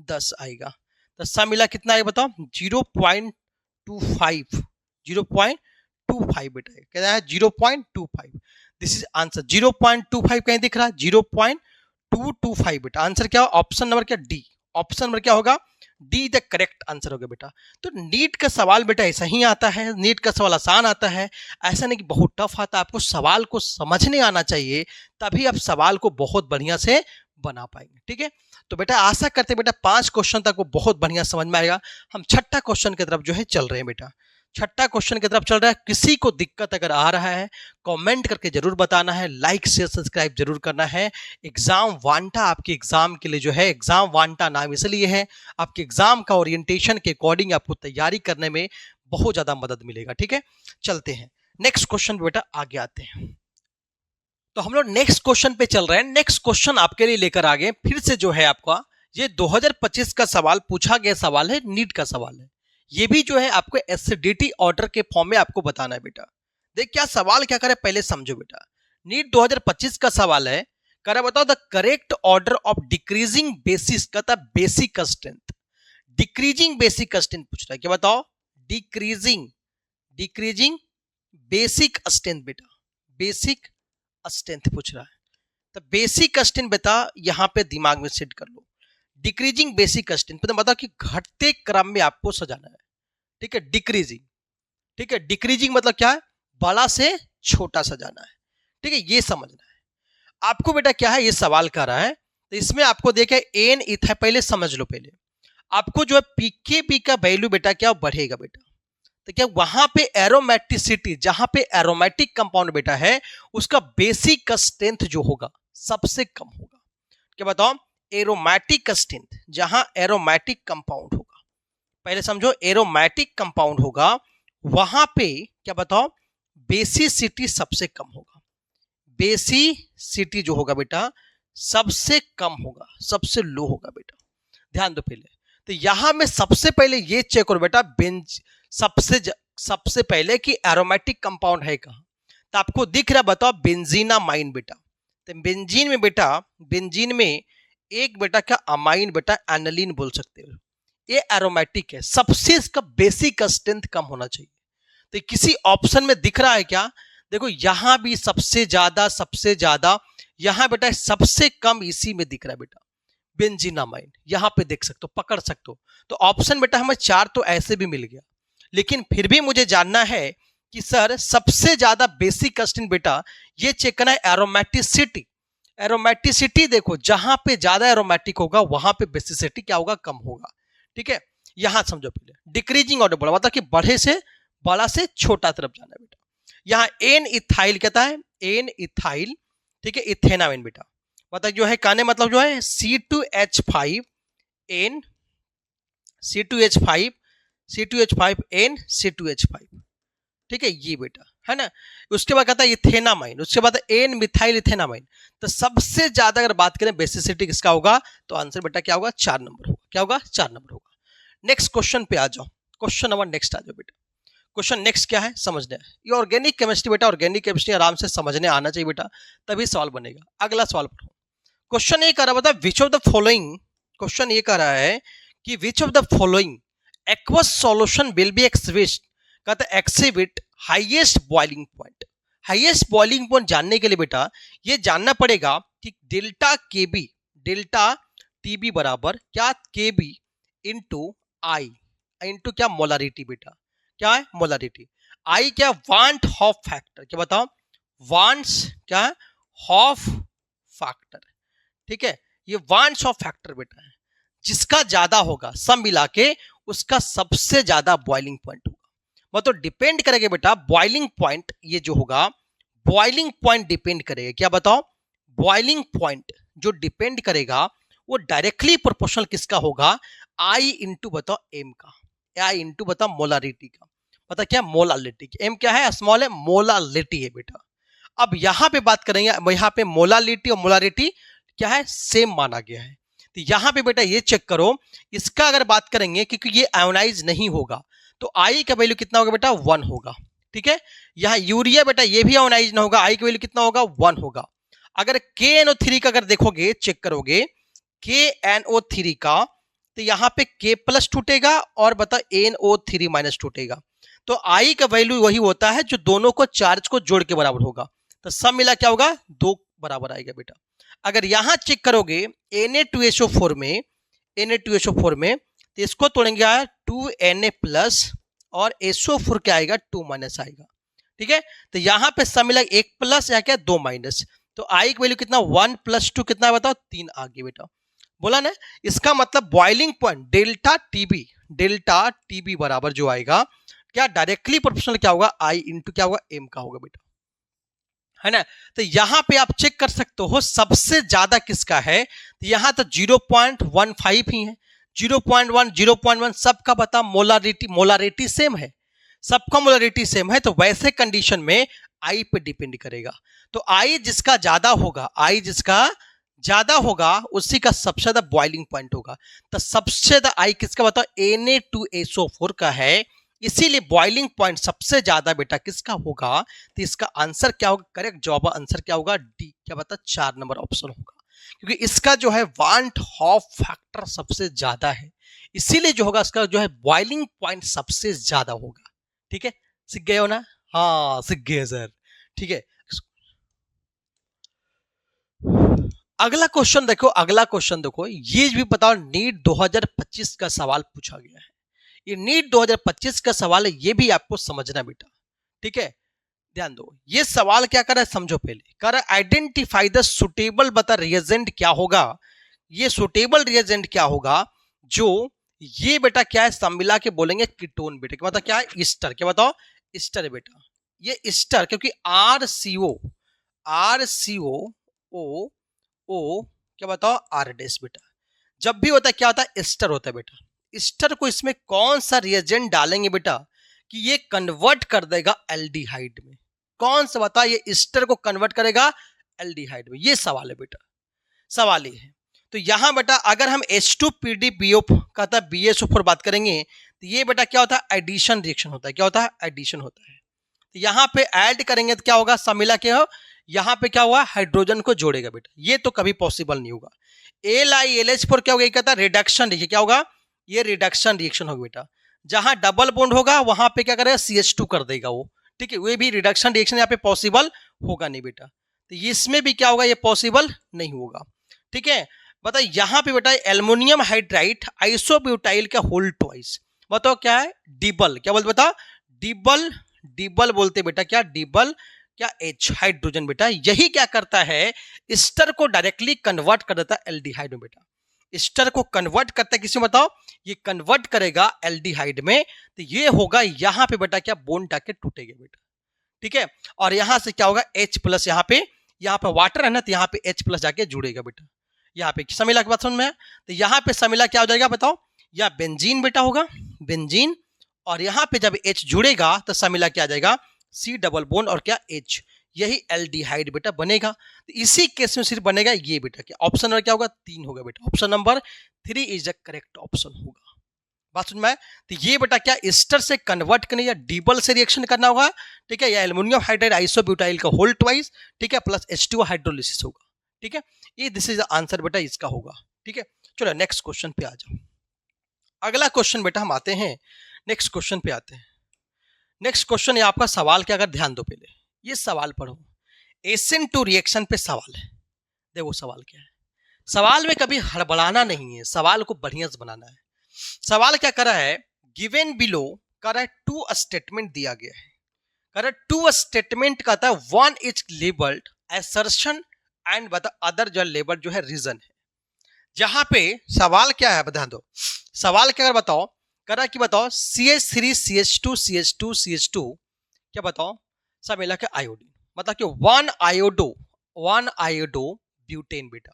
10 आएगा। तो सब मिला कितना आएगा बताओ 0.25 बेटा कितना है 0.25। दिस इज आंसर 0.25 कहीं दिख रहा है 0.225 बेटा। आंसर क्या ऑप्शन नंबर क्या डी। ऑप्शन नंबर क्या होगा डी द करेक्ट आंसर होगा बेटा। तो नीट का सवाल बेटा ऐसा ही आता है, नीट का सवाल आसान आता है, ऐसा नहीं कि बहुत टफ आता है। आपको सवाल को समझने आना चाहिए तभी आप सवाल को बहुत बढ़िया से बना पाएंगे। ठीक है तो बेटा आशा करते बेटा 5 क्वेश्चन तक वो बहुत बढ़िया समझ में आएगा। हम छठा क्वेश्चन की तरफ जो है चल रहे हैं बेटा। छठा क्वेश्चन की तरफ चल रहा है। किसी को दिक्कत अगर आ रहा है कमेंट करके जरूर बताना है, लाइक शेयर सब्सक्राइब जरूर करना है। एग्जाम वांटा आपके एग्जाम के लिए जो है एग्जाम वांटा नाम इसलिए है आपके एग्जाम का ओरिएंटेशन के अकॉर्डिंग आपको तैयारी करने में बहुत ज्यादा मदद मिलेगा। ठीक है चलते हैं नेक्स्ट क्वेश्चन बेटा आगे आते हैं। तो हम लोग नेक्स्ट क्वेश्चन पे चल रहे हैं। नेक्स्ट क्वेश्चन आपके लिए लेकर आ गए फिर से जो है आपका ये 2025 का सवाल पूछा गया सवाल है, नीट का सवाल है। ये भी जो है आपको एसिडिटी ऑर्डर के फॉर्म में आपको बताना है बेटा। देख क्या सवाल क्या करे पहले समझो बेटा। नीट 2025 का सवाल है, करा बताओ the correct order of decreasing basis, कहता basic strength. Decreasing basic strength पूछ रहा है, क्या बताओ? डिक्रीजिंग डिक्रीजिंग बेसिक स्ट्रेंथ बेटा, बेसिक स्ट्रेंथ पूछ रहा है। तो बेसिक स्ट्रेंथ बेटा यहां पे दिमाग में सेट कर लो। डिक्रीजिंग बेसिक स्ट्रेंथ मतलब बताओ कि घटते क्रम में आपको सजाना है, ठीक है। डिक्रीजिंग, ठीक है, डिक्रीजिंग मतलब क्या है? बड़ा से छोटा सजाना है, ठीक है, ये समझना है आपको बेटा। क्या है ये सवाल कर रहा है, तो इसमें आपको देखे एन इथा, पहले समझ लो। पहले आपको जो है पीकेबी का वैल्यू बेटा क्या बढ़ेगा बेटा, तो क्या वहां पे एरोमेटिसिटी, जहां पे एरोमेटिक कंपाउंड बेटा है उसका बेसिक स्ट्रेंथ जो होगा सबसे कम होगा। क्या बताओ? एरोमेटिक स्ट्रेंथ, जहां एरोमेटिक कंपाउंड होगा, पहले समझो एरोमेटिक कंपाउंड होगा वहां पे क्या बताओ बेसिसिटी सबसे कम होगा। बेसिसिटी जो होगा बेटा सबसे कम होगा, सबसे लो होगा बेटा, ध्यान दो पहले। तो यहां में सबसे पहले ये चेक करो बेटा बेंज सबसे पहले कि एरोमेटिक कंपाउंड है कहां। तो आपको दिख रहा बताओ बेंजीनामाइन बेटा। तो बेंजीन में बेटा, बेंजीन में एक बेटा क्या अमाइन बेटा एनालिन बोल सकते हो, ये एरोमेटिक है, सबसे इसका बेसिक स्ट्रेंथ कम होना चाहिए। तो किसी ऑप्शन में दिख रहा है क्या? देखो यहां भी सबसे ज्यादा यहां बेटा सबसे कम इसी में दिख रहा है बेटा बेंजीनामाइन, यहां पे देख सकते हो, पकड़ सकते हो। तो ऑप्शन बेटा हमें 4 तो ऐसे भी मिल गया, लेकिन फिर भी मुझे जानना है कि सर सबसे ज्यादा बेसिक स्ट्रेंथ बेटा ये चेक करना है एरोमेटिसिटी। एरोमेटिसिटी देखो जहां पे ज्यादा एरोमेटिक होगा वहां पे बेसिसिटी क्या होगा? कम होगा, ठीक है। यहां समझो पहले डिक्रीजिंग ऑर्डर बढ़ा मतलब कि बढ़े से बड़ा से छोटा तरफ जाना है बेटा। यहां एन इथाइल कहता है, एन इथाइल, ठीक है, इथेनामाइन बेटा मतलब जो है कहने मतलब जो है C2H5 N C2H5 C2H5 N C2H5, ठीक है, ये बेटा है ना। उसके बाद कहता है इथेनामाइन, उसके बाद एन मिथाइल इथेनामाइन। तो सबसे ज्यादा अगर बात करें बेसिसिटी किसका होगा, तो आंसर बेटा क्या होगा? 4 नंबर होगा। क्या होगा? 4 नंबर होगा। नेक्स्ट क्वेश्चन पे आ जाओ, क्वेश्चन नंबर नेक्स्ट आ जाओ बेटा। क्वेश्चन नेक्स्ट क्या है समझना है, ये ऑर्गेनिक केमिस्ट्री बेटा, ऑर्गेनिक केमिस्ट्री आराम से समझने आना चाहिए बेटा, तभी सवाल बनेगा। अगला सवाल पढ़ो। क्वेश्चन ये कह रहा बता which of the following, question ये कह रहा है कि which of the following aqueous solution will be exhibit, कहता है exhibit highest boiling point. Highest boiling point जानने के लिए बेटा ये जानना पड़ेगा कि डेल्टा केबी, डेल्टा टीबी बराबर क्या? केबी इंटू आई इंटू क्या? मोलारिटी बेटा, क्या है? मोलारिटी। आई क्या? वांट हॉफ फैक्टर, क्या बताओ? वांट्स क्या है? हॉफ फैक्टर, ठीक है, ये वांट्स ऑफ फैक्टर बेटा है, जिसका ज्यादा होगा सब मिला के उसका सबसे ज्यादा बॉइलिंग पॉइंट होगा। मतलब डिपेंड करेगा बेटा बॉइलिंग पॉइंट, ये जो होगा बॉइलिंग पॉइंट डिपेंड करेगा, क्या बताओ? बॉइलिंग पॉइंट जो डिपेंड करेगा वो डायरेक्टली प्रोपोर्शनल किसका होगा? आई इंटू बताओ एम का, आई इंटू बताओ मोलारिटी का। पता क्या? मोलालिटी। एम क्या है? स्मॉल है, मोलालिटी है बेटा। अब यहां पे बात करेंगे, यहां पे मोलालिटी और मोलारिटी क्या है? सेम माना गया है। तो यहां पे बेटा ये चेक करो, इसका अगर बात करेंगे क्योंकि ये आयोनाइज नहीं होगा तो आई का वैल्यू कितना होगा बेटा? 1 होगा, ठीक है। यहां यूरिया बेटा ये भी आयोनाइज ना होगा, आई का वैल्यू कितना होगा? 1 होगा। अगर KNO3 का अगर देखोगे, चेक करोगे KNO3 का, तो यहां पे K प्लस टूटेगा और बता NO3 माइनस टूटेगा। तो आई का वैल्यू वही होता है जो दोनों को चार्ज को जोड़ के बराबर होगा। तो सब मिला क्या होगा? 2 बराबर आएगा बेटा। अगर यहां चेक करोगे Na2SO4 में, Na2SO4 में तो इसको तोड़ेंगे 2Na प्लस और SO4 क्या आएगा? 2 माइनस आएगा, ठीक है। तो यहां पे सब मिला 1 प्लस या क्या? 2 माइनस। तो आई की वैल्यू कितना? 1 प्लस 2 कितना बताओ? 3 आ गया बेटा, बोला ना। इसका मतलब बॉइलिंग पॉइंट डेल्टा टीबी बराबर जो आएगा क्या? डायरेक्टली प्रोपोर्शनल क्या होगा? आई इंटू क्या होगा? एम का होगा बेटा, है ना। तो यहां पे आप चेक कर सकते हो सबसे ज्यादा किसका है, तो यहां तो 0.15 ही है, 0.1 0.1 सबका बता मोलारिटी सेम है, सबका मोलारिटी सेम है। तो वैसे कंडीशन में आई पे डिपेंड करेगा। तो आई जिसका ज्यादा होगा, आई जिसका ज्यादा होगा उसी का सबसे ज्यादा बॉइलिंग पॉइंट होगा। तो सबसे ज्यादा आई किसका बताओ, Na2SO4 का है, इसीलिए बॉइलिंग पॉइंट सबसे ज्यादा बेटा किसका होगा। तो इसका आंसर क्या होगा, करेक्ट जवाब आंसर क्या होगा, डी, क्या बता 4 नंबर ऑप्शन होगा, क्योंकि इसका जो है वांट हॉफ फैक्टर सबसे ज्यादा है, इसीलिए जो होगा इसका जो है बॉइलिंग पॉइंट सबसे ज्यादा होगा। ठीक है, सीख गए हो ना, हाँ सीख गए सर। ठीक है, अगला क्वेश्चन देखो, अगला क्वेश्चन देखो, ये भी बताओ, नीट 2025 का सवाल पूछा गया है। ये नीट 2025 का सवाल है, ये भी आपको समझना बेटा। ठीक है, ध्यान दो, ये सवाल क्या कर रहा है समझो पहले, कर रहा है आइडेंटिफाई द सुटेबल बता रिएजेंट क्या होगा। ये सुटेबल रिएजेंट क्या होगा, जो ये बेटा क्या है, सब मिला के बोलेंगे कीटोन बेटा, क्या मतलब क्या है, ईस्टर, क्या बताओ ईस्टर है बेटा। ये ईस्टर क्योंकि RCO ओ क्या बताओ आर डैश बेटा, जब भी होता है क्या होता है, एस्टर होता है बेटा। एस्टर को इसमें कौन सा रिएजेंट डालेंगे बेटा कि ये कन्वर्ट कर देगा एल्डिहाइड में, कौन सा बता, ये एस्टर को कन्वर्ट करेगा एल्डिहाइड में, ये सवाल है बेटा, सवाल ये है। तो यहां बेटा अगर हम H2PDBO कहता है BSO4 बात करेंगे, तो ये बेटा क्या होता है, एडिशन रिएक्शन होता है, क्या होता है, एडिशन होता है। तो यहां पे ऐड करेंगे तो क्या होगा, सब मिला के हो, यहां पे क्या हुआ, हाइड्रोजन को जोड़ेगा बेटा, ये तो कभी पॉसिबल नहीं होगा। LiLH4 क्या होगा, ये कहता है रिडक्शन, देखिए क्या होगा, ये रिडक्शन रिएक्शन होगा बेटा। जहां डबल बॉन्ड होगा वहां पे क्या करेगा, CH2 कर देगा वो। ठीक है, वो भी रिडक्शन रिएक्शन यहाँ पे पॉसिबल होगा नहीं बेटा, तो इसमें भी क्या होगा, ये पॉसिबल नहीं होगा। ठीक है, बताइए यहाँ पे बेटा एल्युमिनियम हाइड्राइड आइसोब्यूटाइल का होल ट्वाइस, बताओ क्या है, डिबल, क्या बोलते बताओ, डिबल, डिबल बोलते बेटा, क्या डिबल, क्या H हाइड्रोजन बेटा, यही क्या करता है, एस्टर को डायरेक्टली कन्वर्ट कर देता है एल्डिहाइड में बेटा। एस्टर को कन्वर्ट करता है किसी में बताओ, ये कन्वर्ट करेगा एल्डिहाइड में, तो ये होगा यहाँ पे बेटा क्या, बोन जाके टूटेगा बेटा। ठीक है, और यहां से क्या होगा, H+, यहाँ पे वाटर है ना, तो यहाँ पे H+ जाके जुड़ेगा बेटा। यहाँ पे समिला की बात समझ में है, तो यहाँ पे समिला क्या हो जाएगा बताओ, या बेंजीन बेटा होगा, बेंजीन, और यहाँ पे जब H जुड़ेगा तो समिला क्या आ जाएगा, C डबल बोन और क्या H, यही एल्डिहाइड बेटा बनेगा। तो इसी केस में सिर्फ बनेगा ये बेटा, क्या ऑप्शन नंबर क्या होगा, 3 होगा बेटा, option number 3 is the correct option होगा। बात समझ में, तो ये बेटा क्या एस्टर से कन्वर्ट करने या डिबल से रिएक्शन करना होगा। ठीक है, या एल्युमिनियम हाइड्राइड आइसोब्यूटाइल का होल ट्वाइस, ठीक है, प्लस H2 हाइड्रोलिसिस होगा। ठीक है, ये दिस इज द आंसर बेटा इसका होगा। ठीक है, चलो नेक्स्ट क्वेश्चन पे आ जाओ। अगला क्वेश्चन बेटा हम आते हैं, नेक्स्ट क्वेश्चन पे आते हैं। नेक्स्ट क्वेश्चन ये आपका सवाल क्या, अगर ध्यान दो पहले ये सवाल पढ़ो, SN2 रिएक्शन पे सवाल है। देखो सवाल क्या है, सवाल में कभी हड़बड़ाना नहीं है, सवाल को बढ़िया से बनाना है। सवाल क्या कर रहा है, गिवन बिलो कर रहा है 2 स्टेटमेंट दिया गया है, कर रहा है 2 स्टेटमेंट का था, 1 इज लेबल्ड असर्शन एंड बता अदर जो लेबल जो है रीजन है। जहां पे सवाल क्या है बता दो, सवाल क्या कर बताओ, कर रहा कि बताओ CH3 CH2 CH2 CH2 क्या बताओ, सब मिला के आयोडीन, मतलब कि 1 आयोडो ब्यूटेन बेटा।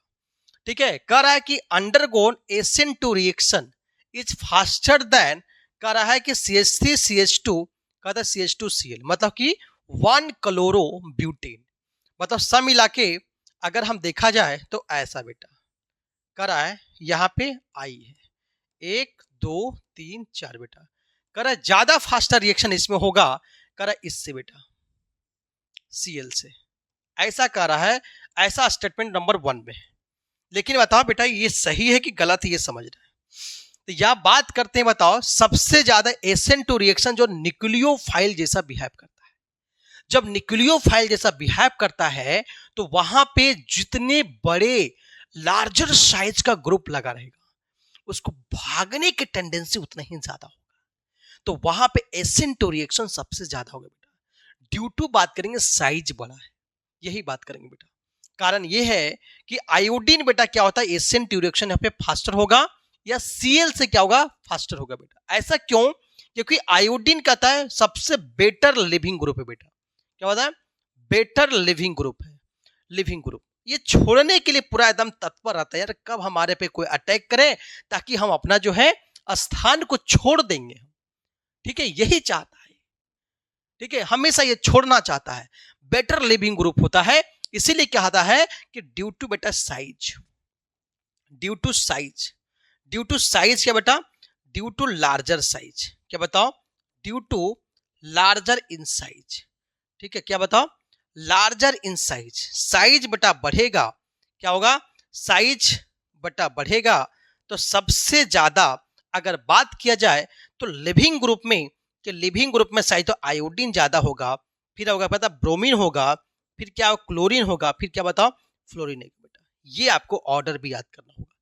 ठीक है, कह रहा है कि undergone SN2 reaction is faster than, कह रहा है कि CH3 CH2 कहता है CH2Cl, मतलब कि 1 क्लोरो ब्यूटेन, मतलब सब मिला के अगर हम देखा जाए तो ऐसा बेटा कह रहा है, यहाँ पे आई है 1 2 3 4 बेटा, कह रहा है ज्यादा फास्टर रिएक्शन इसमें होगा, कह रहा है इससे बेटा Cl से, ऐसा कह रहा है, ऐसा स्टेटमेंट नंबर 1 में। लेकिन बताओ बेटा ये सही है कि गलत है, ये समझ रहे हैं। तो यह बात करते हैं, बताओ सबसे ज्यादा SN2 रिएक्शन जो न्यूक्लियोफाइल जैसा बिहेव करता है, जब न्यूक्लियोफाइल जैसा बिहेव करता है तो वहां पे जितने बड़े लार्जर साइज का ग्रुप लगा रहेगा उसको भागने की टेंडेंसी उतना ही ज्यादा होगा, तो वहां पे SN2 रिएक्शन सबसे ज्यादा होगा बेटा। ड्यू टू बात करेंगे साइज बड़ा है, यही बात करेंगे बेटा। कारण यह है कि आयोडीन बेटा क्या होता है, SN2 रिएक्शन यहाँ पे फास्टर होगा, या Cl से क्या होगा, फास्टर होगा बेटा। ऐसा क्यों, क्योंकि आयोडीन कहता है सबसे बेटर लिविंग ग्रुप है बेटा, क्या होता है, बेटर लिविंग ग्रुप है, लिविंग ग्रुप। ये छोड़ने के लिए पूरा एकदम तत्पर रहता है, यार कब हमारे पे कोई अटैक करे ताकि हम अपना जो है स्थान को छोड़ देंगे। ठीक है, यही चाहता है, ठीक है, हमेशा ये छोड़ना चाहता है, बेटर लिविंग ग्रुप होता है, इसीलिए क्या होता है कि ड्यू टू बेटा size, due to size, due to size क्या बेटा, ड्यू टू लार्जर साइज, क्या बताओ, due to larger in size, ठीक है, क्या बताओ, लार्जर इन साइज, साइज बेटा बढ़ेगा, क्या होगा, साइज बेटा बढ़ेगा, तो सबसे ज्यादा अगर बात किया जाए तो लिविंग ग्रुप में, कि लिविंग ग्रुप में साइज तो आयोडीन ज्यादा होगा, फिर होगा पता ब्रोमीन होगा, फिर क्या क्लोरीन होगा, फिर क्या बताओ फ्लोरीन है बेटा। ये आपको ऑर्डर भी याद करना होगा।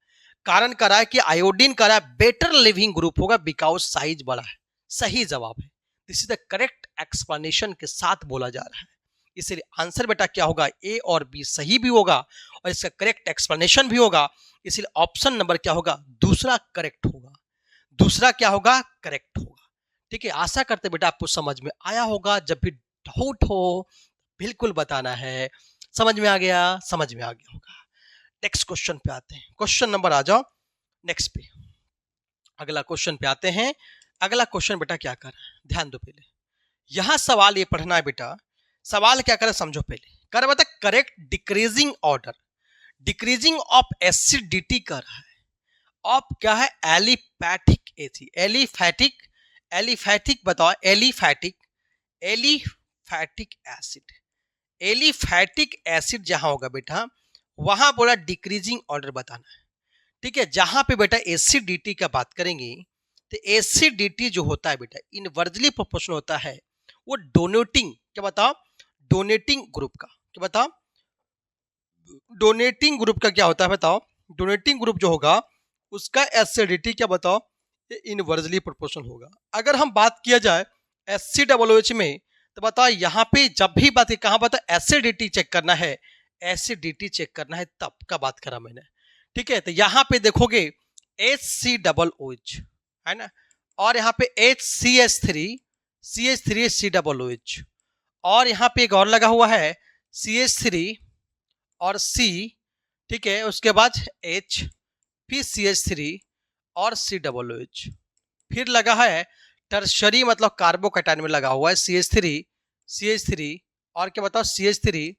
कारण करा है कि आयोडीन करा है बेटर लिविंग ग्रुप होगा बिकॉज साइज बड़ा है, सही जवाब है। This is the correct explanation के साथ बोला जा रहा है, इसलिए आंसर बेटा क्या होगा, ए और बी सही भी होगा और इसका करेक्ट एक्सप्लेनेशन भी होगा, इसलिए ऑप्शन नंबर क्या होगा, दूसरा करेक्ट होगा, दूसरा क्या होगा, करेक्ट होगा। ठीक है, आशा करते बेटा आपको समझ में आया होगा। जब भी डाउट हो बिल्कुल बताना है। समझ में आ गया, समझ में आ गया होगा। नेक्स्ट क्वेश्चन पे आते हैं, क्वेश्चन नंबर आ जाओ नेक्स्ट पे, अगला क्वेश्चन पे आते हैं। अगला क्वेश्चन बेटा क्या कर रहा है, ध्यान दो पहले, यहां सवाल ये पढ़ना है बेटा, सवाल क्या करे समझो पहले, कर बता correct decreasing order, decreasing of acidity कर रहा है, ऑफ क्या है, एलिफैटिक एसिड, एलिफैटिक, एलिफैटिक बताओ, aliphatic, aliphatic acid, aliphatic acid जहां होगा बेटा वहां बोला डिक्रीजिंग ऑर्डर बताना है। ठीक है, जहां पे बेटा एसिडिटी का बात करेंगे तो एसिडिटी जो होता है बेटा इनवर्सली प्रोपोर्शनल होता है, वो डोनेटिंग, क्या बताओ, डोनेटिंग ग्रुप का, क्या बताओ, डोनेटिंग ग्रुप का क्या होता है बताओ, डोनेटिंग ग्रुप जो होगा उसका एसिडिटी क्या बताओ, ये इनवर्सली प्रोपोर्शनल होगा। अगर हम बात किया जाए HCOOH में तो बताओ यहाँ पे जब भी बात कहाँ बताओ एसिडिटी चेक करना है, एसिडिटी चेक करना है तब का बात करा मैंने। ठीक है, तो यहाँ पे देखोगे HCOOH है ना, और यहाँ पे HCH3, CH3COOH, और यहाँ पे एक और लगा हुआ है CH3 और C, ठीक है, उसके बाद H, फिर CH3 और COOH, फिर लगा है टर्शरी मतलब कार्बोकैटायन में लगा हुआ है CH3 और क्या बताओ CH3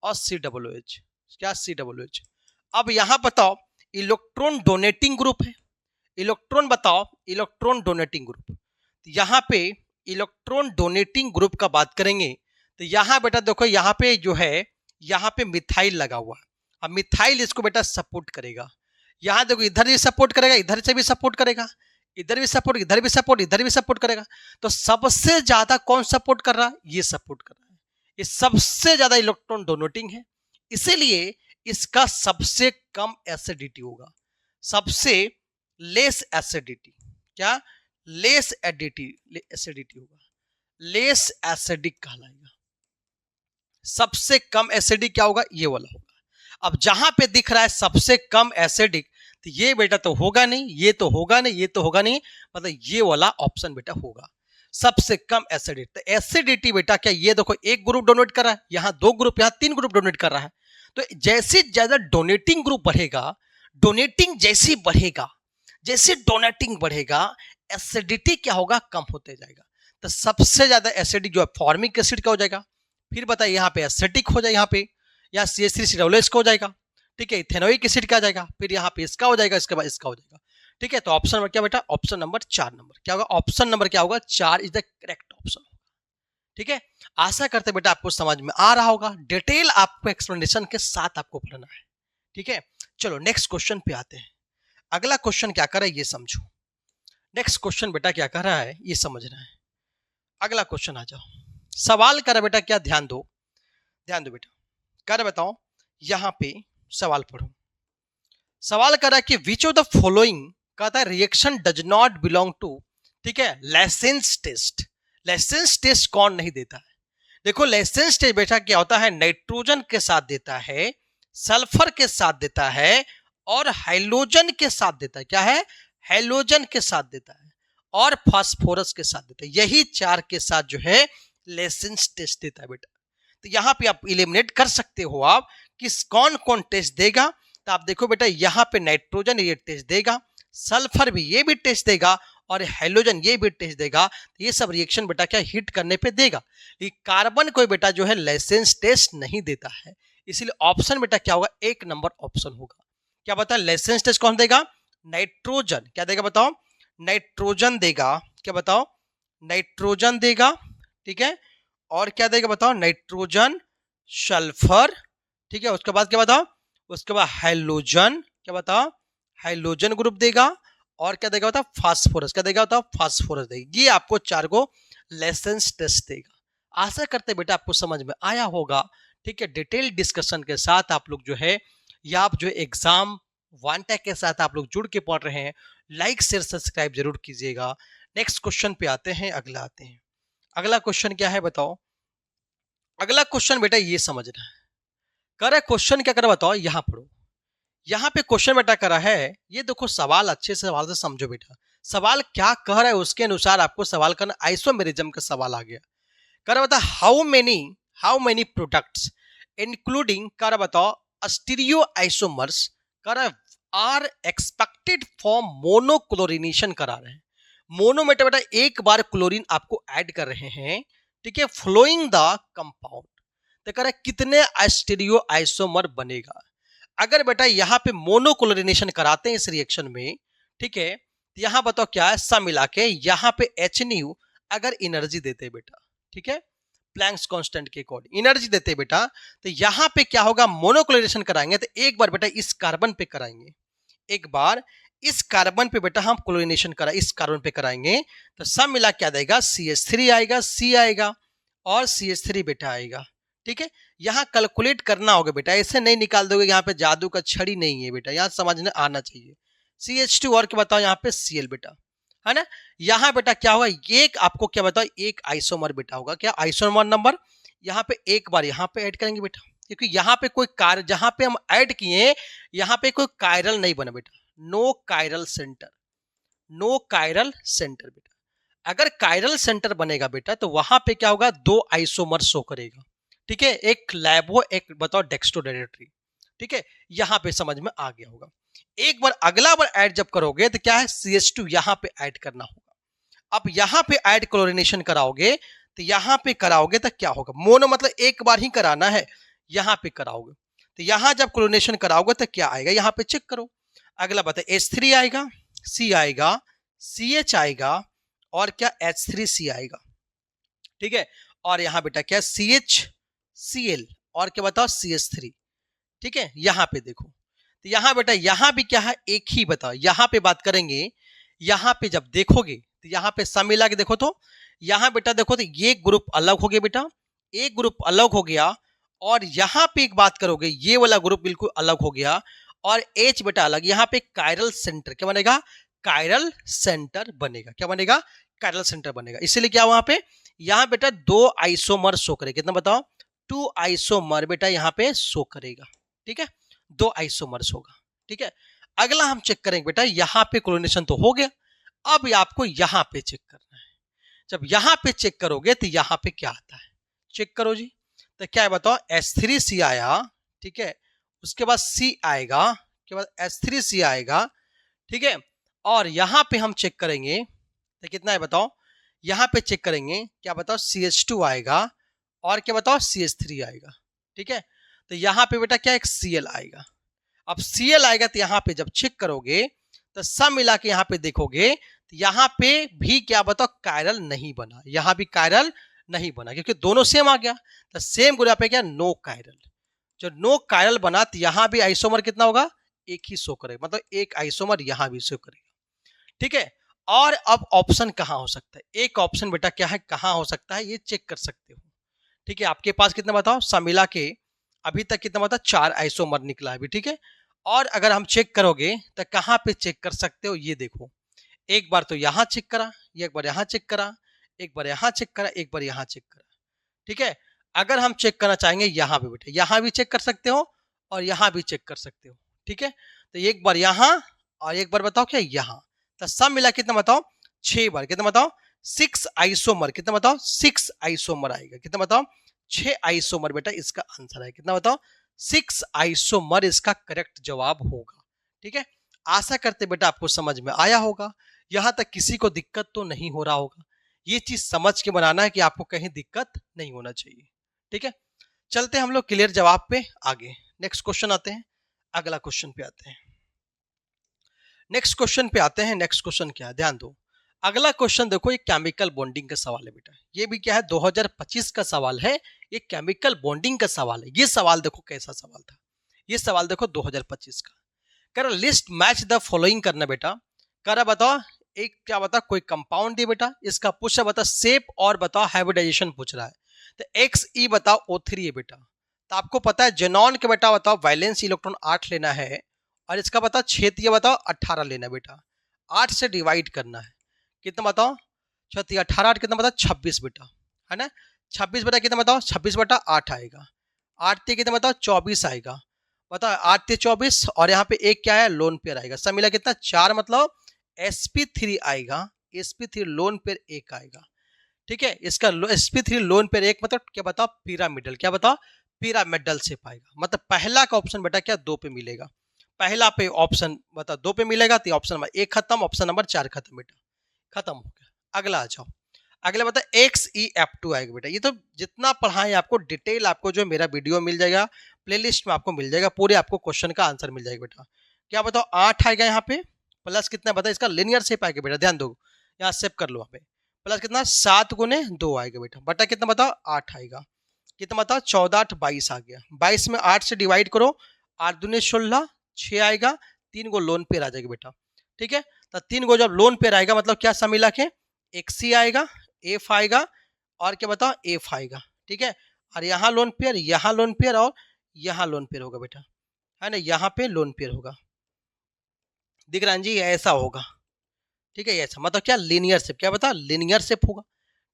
और COOH, क्या COOH। अब यहां बताओ इलेक्ट्रॉन डोनेटिंग ग्रुप है, इलेक्ट्रॉन बताओ, इलेक्ट्रॉन डोनेटिंग ग्रुप, यहाँ पे इलेक्ट्रॉन डोनेटिंग ग्रुप का बात करेंगे तो यहाँ बेटा देखो यहाँ पे जो है यहाँ पे मिथाइल लगा हुआ है, अब मिथाइल इसको बेटा सपोर्ट करेगा, यहाँ देखो इधर भी सपोर्ट करेगा, इधर से भी सपोर्ट करेगा, इधर भी सपोर्ट, इधर भी सपोर्ट, इधर भी सपोर्ट करेगा, तो सबसे ज्यादा कौन सपोर्ट कर रहा है, ये सपोर्ट कर रहा है, ये सबसे ज्यादा इलेक्ट्रॉन डोनेटिंग है, इसीलिए इसका सबसे कम एसिडिटी होगा, सबसे लेस एसिडिटी, क्या लेस एसिडिटी होगा, लेस एसिडिक कहलाएगा, सबसे कम एसिडिक क्या होगा, ये वाला होगा। अब जहां पे दिख रहा है सबसे कम एसिडिक, तो ये बेटा तो होगा नहीं, ये तो होगा नहीं, ये तो होगा नहीं, मतलब ये वाला ऑप्शन बेटा होगा, सबसे कम एसिडिटी। तो एसिडिटी बेटा क्या, ये देखो एक ग्रुप डोनेट कर रहा है, यहाँ दो ग्रुप, यहाँ तीन ग्रुप डोनेट कर रहा है, तो जैसे ज्यादा डोनेटिंग ग्रुप बढ़ेगा, डोनेटिंग जैसे बढ़ेगा, जैसे डोनेटिंग बढ़ेगा एसिडिटी क्या होगा, कम होते जाएगा। तो सबसे ज्यादा एसिडिक जो है फॉर्मिक एसिड का हो जाएगा, फिर बताइए यहाँ पे एसिटिक हो जाए, यहाँ पे या CH3COOH का हो जाएगा, ठीक है, इथेनोइक एसिड का आ जाएगा, फिर यहाँ पे इसका हो जाएगा, इसके बाद इसका हो जाएगा। ठीक है, तो ऑप्शन नंबर क्या बेटा, ऑप्शन नंबर 4 नंबर क्या होगा, ऑप्शन नंबर क्या होगा, 4 इज द करेक्ट ऑप्शन। ठीक है, आशा करते बेटा आपको समझ में आ रहा होगा, डिटेल आपको एक्सप्लेनेशन के साथ आपको पढ़ना है। ठीक है, चलो नेक्स्ट क्वेश्चन पे आते हैं। अगला क्वेश्चन क्या कर रहा है ये समझो, नेक्स्ट क्वेश्चन बेटा क्या कर रहा है ये समझना है। अगला क्वेश्चन आ जाओ, सवाल कर बेटा क्या, ध्यान दो, ध्यान दो बेटा, कर बताओ, यहां पे सवाल पढ़ो, सवाल करा कि विच ऑफ द फॉलोइंग कहता है reaction does not belong to, ठीक है, लाइसेंस टेस्ट। लाइसेंस टेस्ट कौन नहीं देता है, देखो लाइसेंस टेस्ट बेटा क्या होता है, नाइट्रोजन के साथ देता है, सल्फर के साथ देता है और हाइड्रोजन के साथ देता है, क्या है, हाइड्रोजन के साथ देता है और फास्फोरस के साथ देता है, यही चार के साथ जो है लाइसेंस टेस्ट देता है बेटा। तो यहाँ पे आप इलिमिनेट कर सकते हो आप किस कौन कौन टेस्ट देगा, तो आप देखो बेटा यहाँ पे नाइट्रोजन ये टेस्ट देगा, सल्फर भी ये भी टेस्ट देगा और हाइड्रोजन ये भी टेस्ट देगा, तो ये सब रिएक्शन बेटा क्या हिट करने पे देगा, लेकिन कार्बन कोई बेटा जो है लाइसेंस टेस्ट नहीं देता है, इसीलिए ऑप्शन बेटा क्या होगा, 1 नंबर ऑप्शन होगा। क्या बता, लाइसेंस टेस्ट कौन देगा, नाइट्रोजन। क्या देगा बताओ, नाइट्रोजन देगा। क्या बताओ, नाइट्रोजन देगा, ठीक है। और क्या देगा बताओ, नाइट्रोजन, सल्फर, ठीक है। उसके बाद क्या बताओ, उसके बाद हाइड्रोजन, क्या बताओ, हाइड्रोजन ग्रुप देगा। और क्या देगा बताओ, फास्फोरस। क्या देगा बताओ, फास्फोरस देगा। ये आपको 4 को लाइसेंस टेस्ट देगा। आशा करते बेटा आपको समझ में आया होगा, ठीक है। डिटेल डिस्कशन के साथ आप लोग जो है, या आप जो एग्जाम वांटा के साथ आप लोग जुड़ के पढ़ रहे हैं, लाइक शेयर सब्सक्राइब जरूर कीजिएगा। नेक्स्ट क्वेश्चन पे आते हैं, अगला आते हैं। अगला क्वेश्चन क्या है बताओ, अगला क्वेश्चन बेटा ये समझना है। कर क्वेश्चन क्या करा बताओ, यहां पढ़ो। यहाँ पे क्वेश्चन बेटा करा है, ये देखो सवाल अच्छे से सवाल से समझो बेटा। सवाल क्या कह रहा है उसके अनुसार आपको सवाल करना। आइसोमेरिज्म का सवाल आ गया। कर बता, हाउ मेनी प्रोडक्ट्स इंक्लूडिंग कर बताओ स्टीरियो आइसोमर्स कर आर एक्सपेक्टेड फॉर मोनोक्लोरिनेशन करा रहे हैं। मोनो में बेटा एक बार क्लोरीन आपको ऐड कर रहे हैं, ठीक है, फ्लोइंग द कंपाउंड। तो कह रहा है कितने स्टीरियो आइसोमर बनेगा। अगर बेटा यहाँ पे मोनोक्लोरिनेशन कराते हैं इस रिएक्शन में, ठीक है, तो यहाँ बताओ क्या है, सब मिला के यहाँ पे एच न्यू अगर एनर्जी देते हैं बेटा, ठीक है, प्लैंक्स कांस्टेंट के अकॉर्डिंग एनर्जी देते हैं बेटा, तो यहाँ पे क्या होगा, मोनोक्लोरिनेशन कराएंगे तो एक बार बेटा इस कार्बन पे कराएंगे, एक बार इस कार्बन पे बेटा हम क्लोरिनेशन करा इस कार्बन पे कराएंगे, तो सब मिला क्या देगा, CH3 आएगा, C आएगा और CH3 बेटा आएगा, ठीक है। यहाँ कैलकुलेट करना होगा बेटा, ऐसे नहीं निकाल दोगे, यहाँ पे जादू का छड़ी नहीं है बेटा, यहाँ समझने आना चाहिए। CH2 और क्या बताओ, यहाँ पे Cl बेटा, है ना। यहाँ बेटा क्या होगा, एक आपको क्या बताओ, एक आइसोमर बेटा होगा, क्या आइसोमर नंबर, यहाँ पे एक बार यहाँ पे ऐड करेंगे बेटा, क्योंकि यहाँ पे कोई कार्य, जहां पे हम ऐड किए यहाँ पे कोई कायरल नहीं बना बेटा, no chiral centre, no chiral centre बेटा। अगर कायरल सेंटर बनेगा बेटा तो वहां पे क्या होगा, 2 आइसोमर शो करेगा, ठीक है, एक लैबो एक बताओ डेक्स्ट्रो डायरेक्टरी, ठीक है। यहां पे समझ में आ गया होगा। एक बार अगला बार ऐड जब करोगे तो क्या है, CH2 यहां पे ऐड करना होगा। अब यहां पे ऐड क्लोरिनेशन कराओगे तो यहां पे कराओगे तो क्या होगा, मोनो मतलब एक बार ही कराना है, यहां पे कराओगे तो यहां जब क्लोरिनेशन कराओगे तो क्या आएगा, यहां पे चेक करो। अगला बता, H3 आएगा, C आएगा, CH आएगा और क्या H3C आएगा, ठीक है। और यहां बेटा क्या, CHCl और क्या बताओ, CH3, ठीक है। यहां पे देखो, तो यहां बेटा यहां भी क्या है, एक ही बताओ, यहां पे बात करेंगे, यहां पे जब देखोगे तो यहां पे सब मिला के देखो, तो यहां बेटा देखो तो ये ग्रुप अलग हो गया बेटा, एक ग्रुप अलग हो गया। और यहां पे एक बात करोगे, ये वाला ग्रुप बिल्कुल अलग हो गया और H बेटा अलग। यहां पे कायरल सेंटर क्या बनेगा, कायरल सेंटर बनेगा, क्या बनेगा, कायरल सेंटर बनेगा। इसीलिए क्या वहां पे, यहां बेटा 2 आइसोमर शो करेगा, कितना बताओ, 2 आइसोमर बेटा यहां पे शो करेगा, ठीक है, 2 आइसोमर्स होगा, ठीक है। अगला हम चेक करेंगे बेटा, यहां पे क्लोरिनेशन तो हो गया, अब आपको यहां पे चेक करना है। जब यहां पे चेक करोगे तो यहां पे क्या आता है, चेक करो जी। तो क्या है बताओ, H3C आया, ठीक है, उसके बाद C आएगा, उसके बाद H3C आएगा, ठीक है। और यहां पे हम चेक करेंगे तो कितना है बताओ, यहां पे चेक करेंगे, क्या बताओ, CH2 आएगा और क्या बताओ, CH3 आएगा, ठीक है। तो यहां पे बेटा क्या, एक Cl आएगा। अब Cl आएगा तो यहां पे जब चेक करोगे तो सब मिला के यहां पे देखोगे तो यहां पे भी क्या बताओ, कायरल नहीं बना, यहां भी कायरल नहीं बना, क्योंकि दोनों सेम आ गया। तो सेम गुना पे क्या, नो कायरल। जो नो कायरल बना तो यहां भी आइसोमर कितना होगा, एक ही शो करेगा, मतलब एक आइसोमर यहां भी शो करेगा, ठीक है। और अब ऑप्शन कहां हो सकता है, एक ऑप्शन बेटा क्या है, कहां हो सकता है, ये चेक कर सकते हो, ठीक है। आपके पास कितना बताओ, सब मिला के अभी तक कितना बताओ, 4 आइसोमर निकला है अभी, ठीक है। और अगर हम चेक करोगे तो कहां पे चेक कर सकते हो, ये देखो, एक बार तो यहां चेक करा, एक बार यहां चेक करा, एक बार यहां चेक करा, एक बार यहां चेक करा, ठीक है। अगर हम चेक करना चाहेंगे यहां पे बेटा, यहां भी चेक कर सकते हो और यहां भी चेक कर सकते हो, ठीक है। तो एक बार यहां और एक बार बताओ क्या यहां, तो सब मिला कितना बताओ, 6 बार, कितना बताओ, 6 आइसोमर, कितना बताओ, 6 आइसोमर आएगा, कितना बताओ, 6 आइसोमर बेटा इसका आंसर है, कितना बताओ, 6 आइसोमर इसका करेक्ट जवाब होगा, ठीक है। आशा करते बेटा आपको समझ में आया होगा, यहां तक किसी को दिक्कत तो नहीं हो रहा होगा। ये चीज समझ के बनाना है कि आपको कहीं दिक्कत नहीं होना चाहिए, ठीक है। चलते हैं हम लोग क्लियर जवाब पे आगे। नेक्स्ट क्वेश्चन आते हैं, अगला क्वेश्चन पे आते हैं। नेक्स्ट क्वेश्चन पे आते हैं। नेक्स्ट क्वेश्चन क्या है, ध्यान दो। अगला क्वेश्चन देखो, ये केमिकल बॉन्डिंग का सवाल है बेटा। ये भी क्या है, 2025 का सवाल है। ये केमिकल बॉन्डिंग का सवाल है। ये सवाल देखो कैसा सवाल था। ये सवाल देखो 2025 का। कर लिस्ट मैच द फॉलोइंग करना बेटा। कर बताओ, एक क्या बता, कोई कंपाउंड दिया बेटा, इसका पूछ बता शेप और बताओ हाइब्रिडाइजेशन पूछ रहा है। तो एक्स ई बताओ O3 है बेटा। तो आपको पता है जेनॉन के बेटा बताओ वैलेंस इलेक्ट्रॉन 8 लेना है और इसका बताओ क्षेत्रीय बताओ 18 लेना है बेटा। 8 से डिवाइड करना है, कितना बताओ, 18 8 कितना बताओ 26 बेटा, है ना। 26 बेटा कितना बताओ, 26 बटा 8 आएगा। 8 ते कितना बताओ 24 आएगा। बताओ 8 ते 24 और यहाँ पे एक क्या है, लोन पेयर आएगा। सब मिला कितना 4, मतलब sp3 आएगा। sp3 लोन पेयर 1 आएगा। ठीक है, इसका sp3 लोन पेयर 1 मतलब क्या बताओ, पिरामिडल। क्या बताओ, पिरामिडल शेप आएगा। मतलब पहला का ऑप्शन बेटा क्या 2 पे मिलेगा। पहला पे ऑप्शन बता 2 पे मिलेगा तो ऑप्शन नंबर 1 खत्म, ऑप्शन नंबर 4 खत्म बेटा, खत्म हो गया। अगला आ जाओ। अगला बता XeF2 आएगा बेटा। ये तो जितना पढ़ाएं आपको डिटेल, आपको जो मेरा वीडियो मिल जाएगा, प्लेलिस्ट में आपको मिल जाएगा, पूरे आपको क्वेश्चन का आंसर मिल जाएगा बेटा। क्या बताओ 8 आएगा यहाँ पे, प्लस कितना बता, इसका लिनियर शेप आएगा बेटा, ध्यान दो, यहाँ सेव कर लो। यहाँ पे प्लस कितना 7 गुने 2 आएगा बेटा, बटा कितना बताओ 8 आएगा। कितना बताओ 14 8 22 आ गया। 22 में 8 से डिवाइड करो, 8 दूने 16, 6 आएगा। 3 गो लोन पेयर आ जाएगा बेटा। ठीक है, तो 3 गो जब लोन पेयर आएगा मतलब क्या सब मिला के XC आएगा, F आएगा और क्या बताओ F आएगा। ठीक है, और यहाँ लोन पेयर, यहाँ लोन पेयर और यहाँ लोन पेयर होगा बेटा, है ना। यहाँ पे लोन पेयर होगा, दिख रहा है जी, ऐसा होगा। ठीक है, ऐसा मतलब क्या लीनियर शेप, क्या बता लीनियर शेप होगा।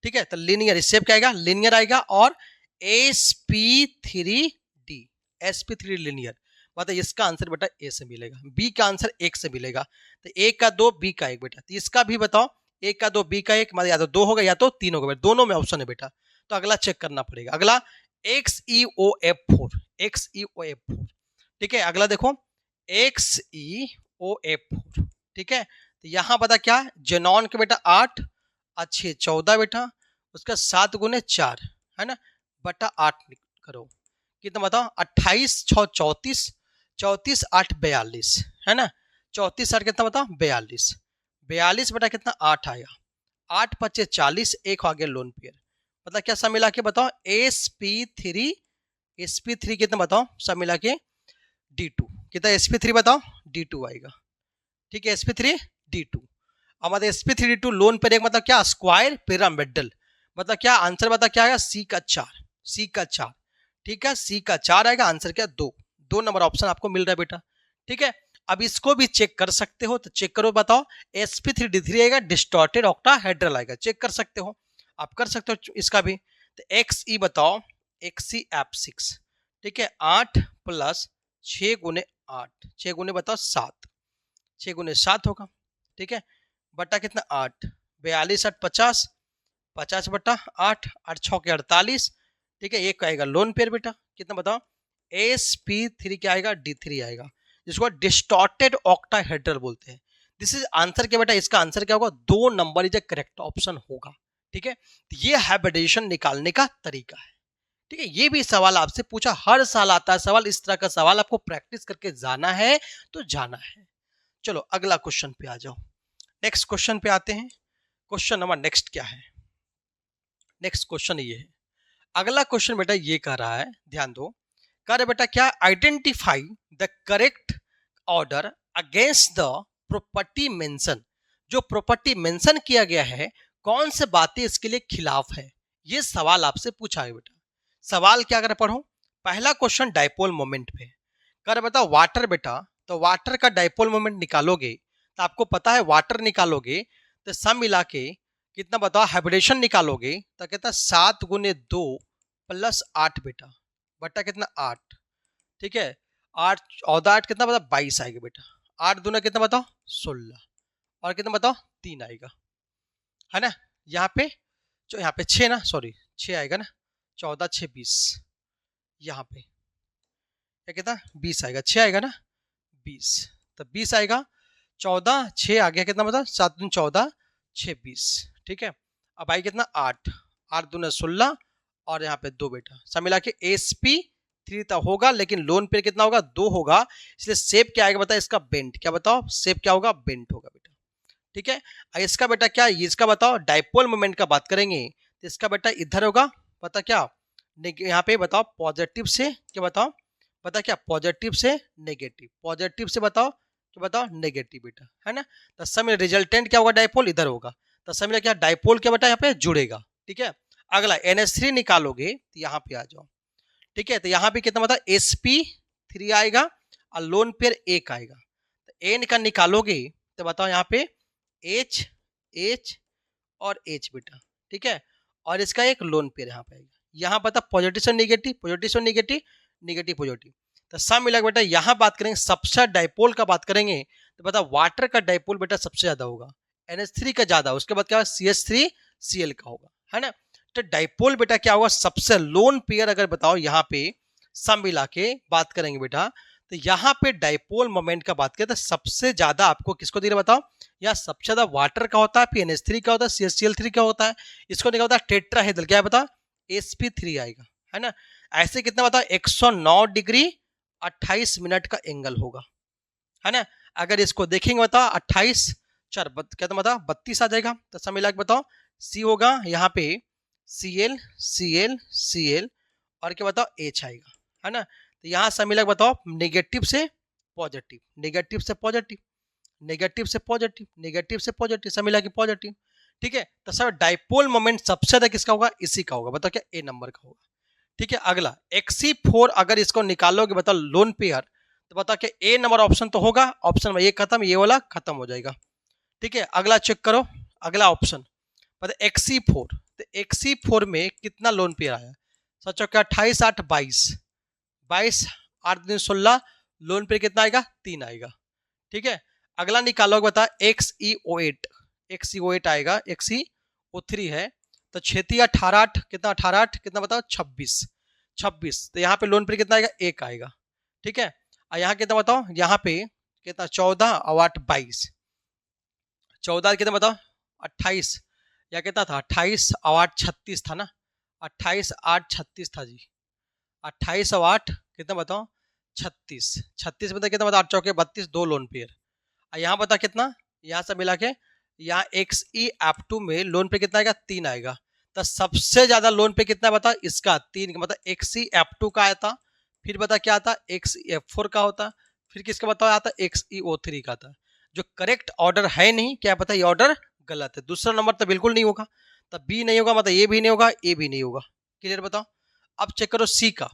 ठीक है, तो लीनियर शेप क्या आएगा, लीनियर आएगा। और sp3d, sp3 लीनियर, मतलब इसका आंसर बेटा ए से मिलेगा। बी का आंसर 1 से मिलेगा। तो ए का 2 बी का 1 बेटा। तो इसका भी बताओ, ए का 2 बी का 1, मतलब या तो 2 होगा या तो 3 होगा बेटा, दोनों में ऑप्शन है बेटा। तो अगला चेक करना पड़ेगा। अगला XeOF4, XeOF4। ठीक है, अगला देखो XeOF4। ठीक है, तो यहाँ पता क्या जेनॉन के बेटा 8 अच्छे 14 बेटा, उसका 7 गुने 4, है ना, बटा 8 करो, कितना बताओ 28 6 34, 34 8 42, है ना। 34 8 कितना बताओ 42, 42 बटा कितना 8 आया। 8 पच्चे 40, एक आ गया लोन पेयर। मतलब क्या सब मिला के बताओ sp3, sp3 कितना बताओ सब मिला के d2, कितना sp3 बताओ d2 आएगा। ठीक है, sp3 d2। अब मतलब sp3d2 लोन पेयर 1 मतलब क्या स्क्वायर पिरामिडल, मतलब क्या आंसर बता क्या आएगा, सी का 4, सी का 4। ठीक है, सी का 4 आएगा। आंसर क्या 2, 2 नंबर ऑप्शन आपको मिल रहा है बेटा। ठीक है, अब इसको भी चेक कर सकते हो, तो चेक करो बताओ sp3d3 आएगा, डिस्टॉर्टेड ऑक्टाहेड्रल आएगा, चेक कर सकते हो, आप कर सकते हो इसका भी। तो XE बताओ XeF6। ठीक है, 8 प्लस 6 गुने 8, 6 गुने बताओ 7, 6 गुने 7 होगा। ठीक है, बटा कितना 8, 42 8 50, 50 बटा 8, 8 6 के 48। ठीक है, एक आएगा लोन पेयर बेटा, कितना बताओ sp3 क्या आएगा d3 आएगा, जिसको डिस्टॉर्टेड ऑक्टाहेड्रल बोलते हैं। दिस इज आंसर क्या बेटा, इसका आंसर क्या होगा 2 number is a correct option होगा। ठीक है, तो ये हाइब्रिडेशन निकालने का तरीका है। ठीक है, ये भी सवाल आपसे पूछा, हर साल आता है सवाल इस तरह का सवाल, आपको प्रैक्टिस करके जाना है तो जाना है। चलो अगला क्वेश्चन पे आ जाओ। नेक्स्ट क्वेश्चन पे आते हैं। क्वेश्चन नंबर नेक्स्ट क्या है, नेक्स्ट क्वेश्चन ये है। अगला क्वेश्चन बेटा ये कह रहा है, ध्यान दो, कह रहे बेटा क्या, identify the correct order against the property mention. जो प्रॉपर्टी मेंशन किया गया है, कौन से बातें इसके लिए खिलाफ है, ये सवाल आपसे पूछा है बेटा। सवाल क्या कर पढ़ो, पहला क्वेश्चन डाइपोल मोमेंट पे कर बेटा वाटर बेटा, तो वाटर का डाइपोल मोमेंट निकालोगे तो आपको पता है वाटर निकालोगे तो सब मिला के कितना बताओ हाइब्रिडेशन निकालोगे तो कितना 7 गुने 2 प्लस 8 बेटा, बटा कितना 8। ठीक है, 8 14 8 कितना बताओ 22 आएगा बेटा। 8 दूना कितना बताओ 16 और कितना बताओ 3 आएगा, है ना। यहाँ पे जो यहाँ पे 6 ना, सॉरी 6 आएगा ना, 14 6 20, यहाँ पे क्या कितना 20 आएगा, 6 आएगा ना 20, तो 20 आएगा। 14 6 आ गया, कितना मतलब 7 दूनी 14 6 20। ठीक है, अब आई कितना 8, 8 दूना 16 और यहाँ पे 2 बेटा, सब मिला के sp3 तक होगा, लेकिन लोन पेयर कितना होगा, 2 होगा, इसलिए शेप क्या आएगा बताओ इसका, बेंट। क्या बताओ शेप क्या होगा, बेंट होगा बेटा। ठीक है, इसका बेटा क्या, इसका बताओ डाइपोल मोमेंट का बात करेंगे तो इसका बेटा इधर होगा, पता क्या, यहाँ पे बताओ पॉजिटिव से क्या बताओ, पता क्या, पॉजिटिव से नेगेटिव, पॉजिटिव से बताओ क्या बताओ, नेगेटिव बेटा, है ना। तो सब में रिजल्टेंट क्या होगा, डाइपोल इधर होगा, तो सब में क्या डाइपोल क्या बेटा यहाँ पे जुड़ेगा। ठीक है, अगला NH3 निकालोगे तो यहाँ पे आ जाओ। ठीक है, तो यहाँ पे कितना बताओ, sp3 आएगा और लोन पेयर एक आएगा, तो n का निकालोगे तो बताओ यहाँ पे H H और H बेटा। ठीक है, और इसका एक लोन पेयर यहाँ पे आएगा, यहाँ पता पॉजिटिव से नेगेटिव, पॉजिटिव से नेगेटिव, नेगेटिव पॉजिटिव, तो सब मिला बेटा। यहाँ बात करेंगे सबसे डाइपोल का बात करेंगे तो बता वाटर का डाइपोल बेटा सबसे ज्यादा होगा, NH3 का ज्यादा, उसके बाद क्या होगा CH3Cl का होगा, है ना। तो डाइपोल बेटा क्या होगा, सबसे लोन पेयर अगर बताओ यहाँ पे सब मिला के बात करेंगे बेटा, तो यहाँ पे डाइपोल मोमेंट का बात करें तो सबसे ज्यादा आपको किसको दे रहे बताओ, या सबसे ज्यादा वाटर का होता है, फिर NH3 का होता है, CHCl3 का होता है, इसको निकाल होता है टेट्राहेड्रल, क्या है बता, sp3 आएगा, है ना। ऐसे कितना बताओ 109 डिग्री 28 मिनट का एंगल होगा, है ना। अगर इसको देखेंगे बताओ 28 चार क्या तो बताओ 32 आ जाएगा, तो सब मिला के बताओ C होगा यहाँ पे Cl Cl Cl और क्या बताओ H आएगा, है ना। तो यहाँ सब मिला के बताओ नेगेटिव से पॉजिटिव, नेगेटिव से पॉजिटिव, नेगेटिव से पॉजिटिव, नेगेटिव से पॉजिटिव, सब मिला के पॉजिटिव। ठीक है, तो सर डाइपोल मोमेंट सबसे ज्यादा किसका होगा, इसी का होगा, बताओ क्या, ए नंबर का होगा। ठीक है, अगला Xc4 अगर इसको निकालोगे बताओ लोन पेयर, तो बताओ कि ए नंबर ऑप्शन तो होगा, ऑप्शन में ये खत्म, ये वाला खत्म हो जाएगा। ठीक है, अगला चेक करो, अगला ऑप्शन पता Xc4, तो Xc4 में कितना लोन पेयर आया, सोचो क्या 28 8 22, 22 8 दिन 16, लोन पेयर कितना आएगा, 3 आएगा। ठीक है, अगला निकालोगे बता Xe08, Xe08 आएगा, Xe03 है, तो 6 18 8 कितना, 18 8 कितना बताओ 26, 26, तो यहाँ पे लोन पे कितना आएगा, एक आएगा। ठीक है, और यहाँ कितना बताओ, यहाँ पे कितना 14 और 8 22, 14 कितना बताओ 28, या कितना था 28 और 8 36 था ना, 28 8 36 था जी, 28 और 8 कितना बताओ 36, 36 में कितना बताओ 8 चौके 32, 2 लोन पेयर, यहाँ बता कितना, यहाँ से मिला के यहाँ Xe में लोन पे कितना आएगा, 3 आएगा, तो सबसे ज्यादा लोन पे कितना बता, इसका 3 का मतलब Xe का आया था, फिर बता क्या आता Xe4 का होता, फिर किसका बताओ आता Xe03 का था, जो करेक्ट ऑर्डर है नहीं, क्या पता ये ऑर्डर गलत है, दूसरा नंबर तो बिल्कुल नहीं होगा, तो बी नहीं होगा, मतलब ये भी नहीं होगा, ए भी नहीं होगा। क्लियर बताओ, अब चेक करो सी का,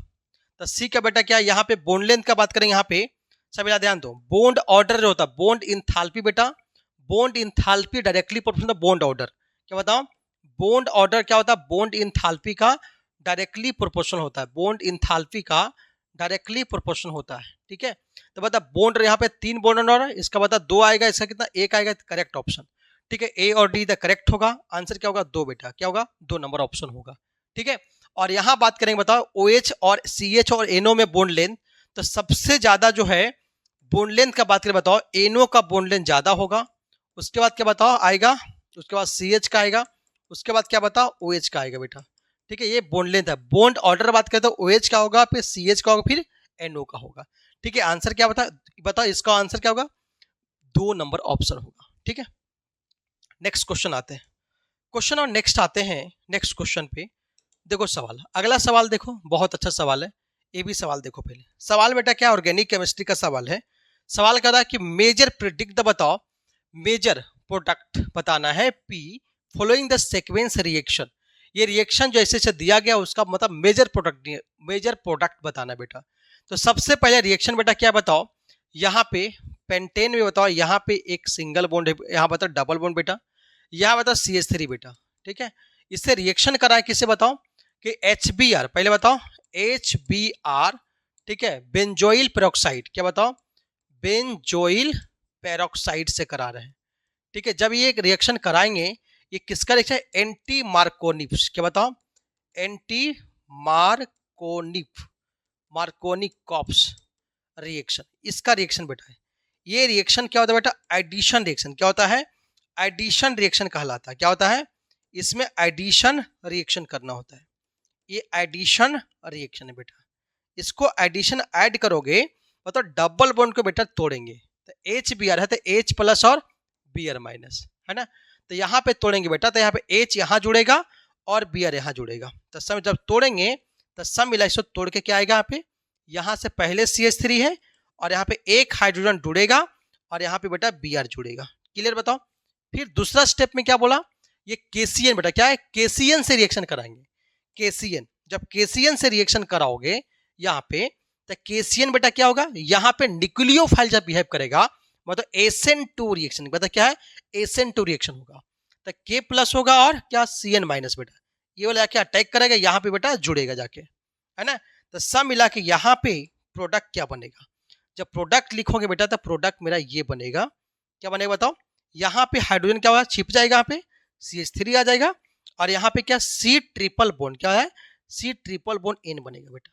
तो सी का बेटा क्या, यहाँ पे बोन लेंथ का बात करें, यहाँ पे सब ध्यान दो, बॉन्ड ऑर्डर जो होता है, बॉन्ड इंथैल्पी बेटा, bond enthalpy directly proportional bond order, क्या बताओ बॉन्ड ऑर्डर क्या होता है, बॉन्ड इंथैल्पी का डायरेक्टली प्रोपोर्शनल होता है, बॉन्ड इंथैल्पी का डायरेक्टली प्रोपोर्शनल होता है। ठीक है, तो बता बॉन्ड यहाँ पे 3 बॉन्ड ऑर्डर, इसका बता 2 आएगा, इसका कितना 1 आएगा, करेक्ट ऑप्शन। ठीक है, ए और डी द करेक्ट होगा, आंसर क्या होगा 2 बेटा, क्या होगा 2 नंबर ऑप्शन होगा। ठीक है, और यहाँ बात करेंगे बताओ OH और CH और NO में बॉन्ड लेंथ, तो सबसे ज्यादा जो है बॉन्ड लेंथ का बात करें बताओ NO का बॉन्ड लेंथ ज्यादा होगा, उसके बाद क्या बताओ आएगा, उसके बाद CH का आएगा, उसके बाद क्या बताओ OH का आएगा बेटा। ठीक है, ये बॉन्ड लेंथ है, बॉन्ड ऑर्डर बात करें तो OH का होगा, फिर CH का होगा, फिर NO का होगा। ठीक है, आंसर क्या बताओ इसका आंसर क्या होगा, 2 नंबर ऑप्शन होगा। ठीक है, नेक्स्ट क्वेश्चन आते हैं, क्वेश्चन और नेक्स्ट आते हैं, नेक्स्ट क्वेश्चन पे देखो सवाल, अगला सवाल देखो बहुत अच्छा सवाल है, ये भी सवाल देखो पहले, सवाल बेटा क्या ऑर्गेनिक केमिस्ट्री का सवाल है, सवाल क्या था कि मेजर प्रिडिक्ट द बताओ, मेजर प्रोडक्ट बताना है P following the sequence reaction, ये रिएक्शन जैसे से दिया गया उसका मतलब मेजर प्रोडक्ट बताना बेटा। तो सबसे पहले रिएक्शन बेटा क्या बताओ, यहाँ पे पेंटेन में बताओ, यहाँ पे एक सिंगल बॉन्ड है, यहाँ बताओ डबल बॉन्ड बेटा, यहाँ बताओ CH3 बेटा। ठीक है, इससे रिएक्शन कराए किसे बताओ कि HBr, पहले बताओ HBr, ठीक है, बेंजोइल पेरोक्साइड, क्या बताओ बेंजोइल पेरोक्साइड से करा रहे हैं। ठीक है, जब ये एक रिएक्शन कराएंगे, ये किसका रिएक्शन है, एंटी मार्कोनिफ, क्या बताओ एंटी मार्कोनिकॉप्स रिएक्शन, इसका रिएक्शन बेटा है। ये रिएक्शन क्या होता है बेटा, एडिशन रिएक्शन, क्या होता है एडिशन रिएक्शन कहलाता है, क्या होता है इसमें एडिशन रिएक्शन करना होता है, ये एडिशन रिएक्शन है बेटा। इसको एडिशन ऐड करोगे मतलब डबल बॉन्ड को बेटा तोड़ेंगे, तो एच बी आर है तो एच प्लस और बी आर माइनस, है ना। तो यहाँ पे तोड़ेंगे बेटा, तो यहाँ पे एच यहाँ जुड़ेगा और बी आर यहाँ जुड़ेगा, तो सब जब तोड़ेंगे तो सब मिला इसको तोड़ के क्या आएगा, यहाँ पे यहाँ से पहले CH3 है और यहाँ पे एक हाइड्रोजन जुड़ेगा और यहाँ पे बेटा बी आर जुड़ेगा। क्लियर बताओ। फिर दूसरा स्टेप में क्या बोला, ये केसीएन बेटा क्या है, केसीएन से रिएक्शन कराएंगे। केसीएन, जब केसीएन से रिएक्शन कराओगे यहाँ पे, तो केसीएन बेटा क्या होगा, यहाँ पे न्यूक्लियोफाइल जब बिहेव करेगा मतलब SN2 रिएक्शन, बेटा क्या है SN2 रिएक्शन होगा, तो K प्लस होगा और क्या CN माइनस बेटा, ये वाला क्या अटैक करेगा यहाँ पे बेटा जुड़ेगा जाके, है ना। तो सब मिला के यहाँ पे प्रोडक्ट क्या बनेगा, जब प्रोडक्ट लिखोगे बेटा तो प्रोडक्ट मेरा ये बनेगा, क्या बनेगा बताओ, यहाँ पे हाइड्रोजन क्या होगा छिप जाएगा, यहाँ पे CH3 आ जाएगा और यहाँ पे क्या C ट्रिपल बॉन्ड क्या है, C ट्रिपल बॉन्ड N बनेगा बेटा,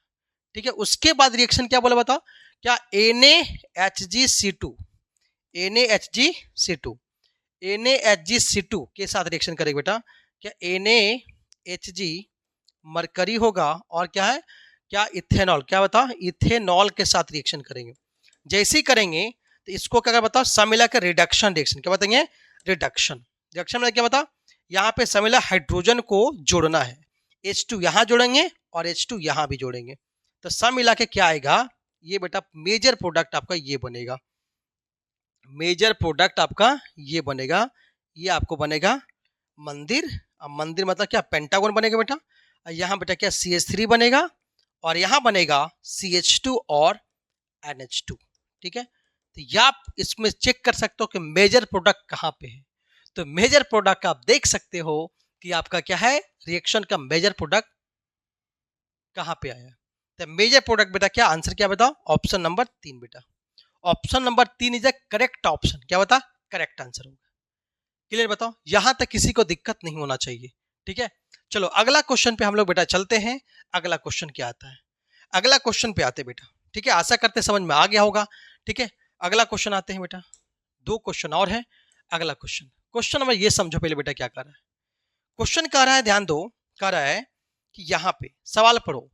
ठीक है। उसके बाद रिएक्शन क्या बोला बताओ, क्या NaHgC2 NaHgC2 NaHgC2 के साथ रिएक्शन करेगा बेटा, क्या NaHg मरकरी होगा और क्या है, क्या इथेनॉल, क्या बताओ इथेनॉल के साथ रिएक्शन करेंगे। जैसे ही करेंगे तो इसको क्या बताओ, सब मिला कर रिडक्शन रिएक्शन, क्या बताएंगे रिडक्शन। रिडक्शन में क्या बताओ, यहाँ पे सब मिला हाइड्रोजन को जोड़ना है, H2 यहाँ जोड़ेंगे और H2 यहाँ भी जोड़ेंगे, तो सब मिला के क्या आएगा, ये बेटा मेजर प्रोडक्ट आपका ये बनेगा, मेजर प्रोडक्ट आपका ये बनेगा, ये आपको बनेगा मंदिर। अब मंदिर मतलब क्या पेंटागन बनेगा बेटा, यहाँ बेटा क्या CH3 बनेगा और यहाँ बनेगा CH2 और NH2, ठीक है। तो ये आप इसमें चेक कर सकते हो कि मेजर प्रोडक्ट कहाँ पे है, तो मेजर प्रोडक्ट आप देख सकते हो कि आपका क्या है रिएक्शन का मेजर प्रोडक्ट कहाँ पे आया। तो मेजर प्रोडक्ट बेटा क्या आंसर क्या बताओ, ऑप्शन नंबर 3 बेटा, option number 3 is a correct option, क्या बता करेक्ट आंसर होगा। क्लियर बताओ, यहां तक किसी को दिक्कत नहीं होना चाहिए, ठीक है। चलो अगला क्वेश्चन पे हम लोग बेटा चलते हैं, अगला क्वेश्चन क्या आता है, अगला क्वेश्चन पे आते बेटा, ठीक है। आशा करते समझ में आ गया होगा, ठीक है। अगला क्वेश्चन आते हैं बेटा, 2 क्वेश्चन और है। अगला क्वेश्चन, क्वेश्चन नंबर ये समझो पहले बेटा क्या कर रहा है, क्वेश्चन कह रहा है ध्यान दो, कह रहा है कि यहाँ पे सवाल पढ़ो,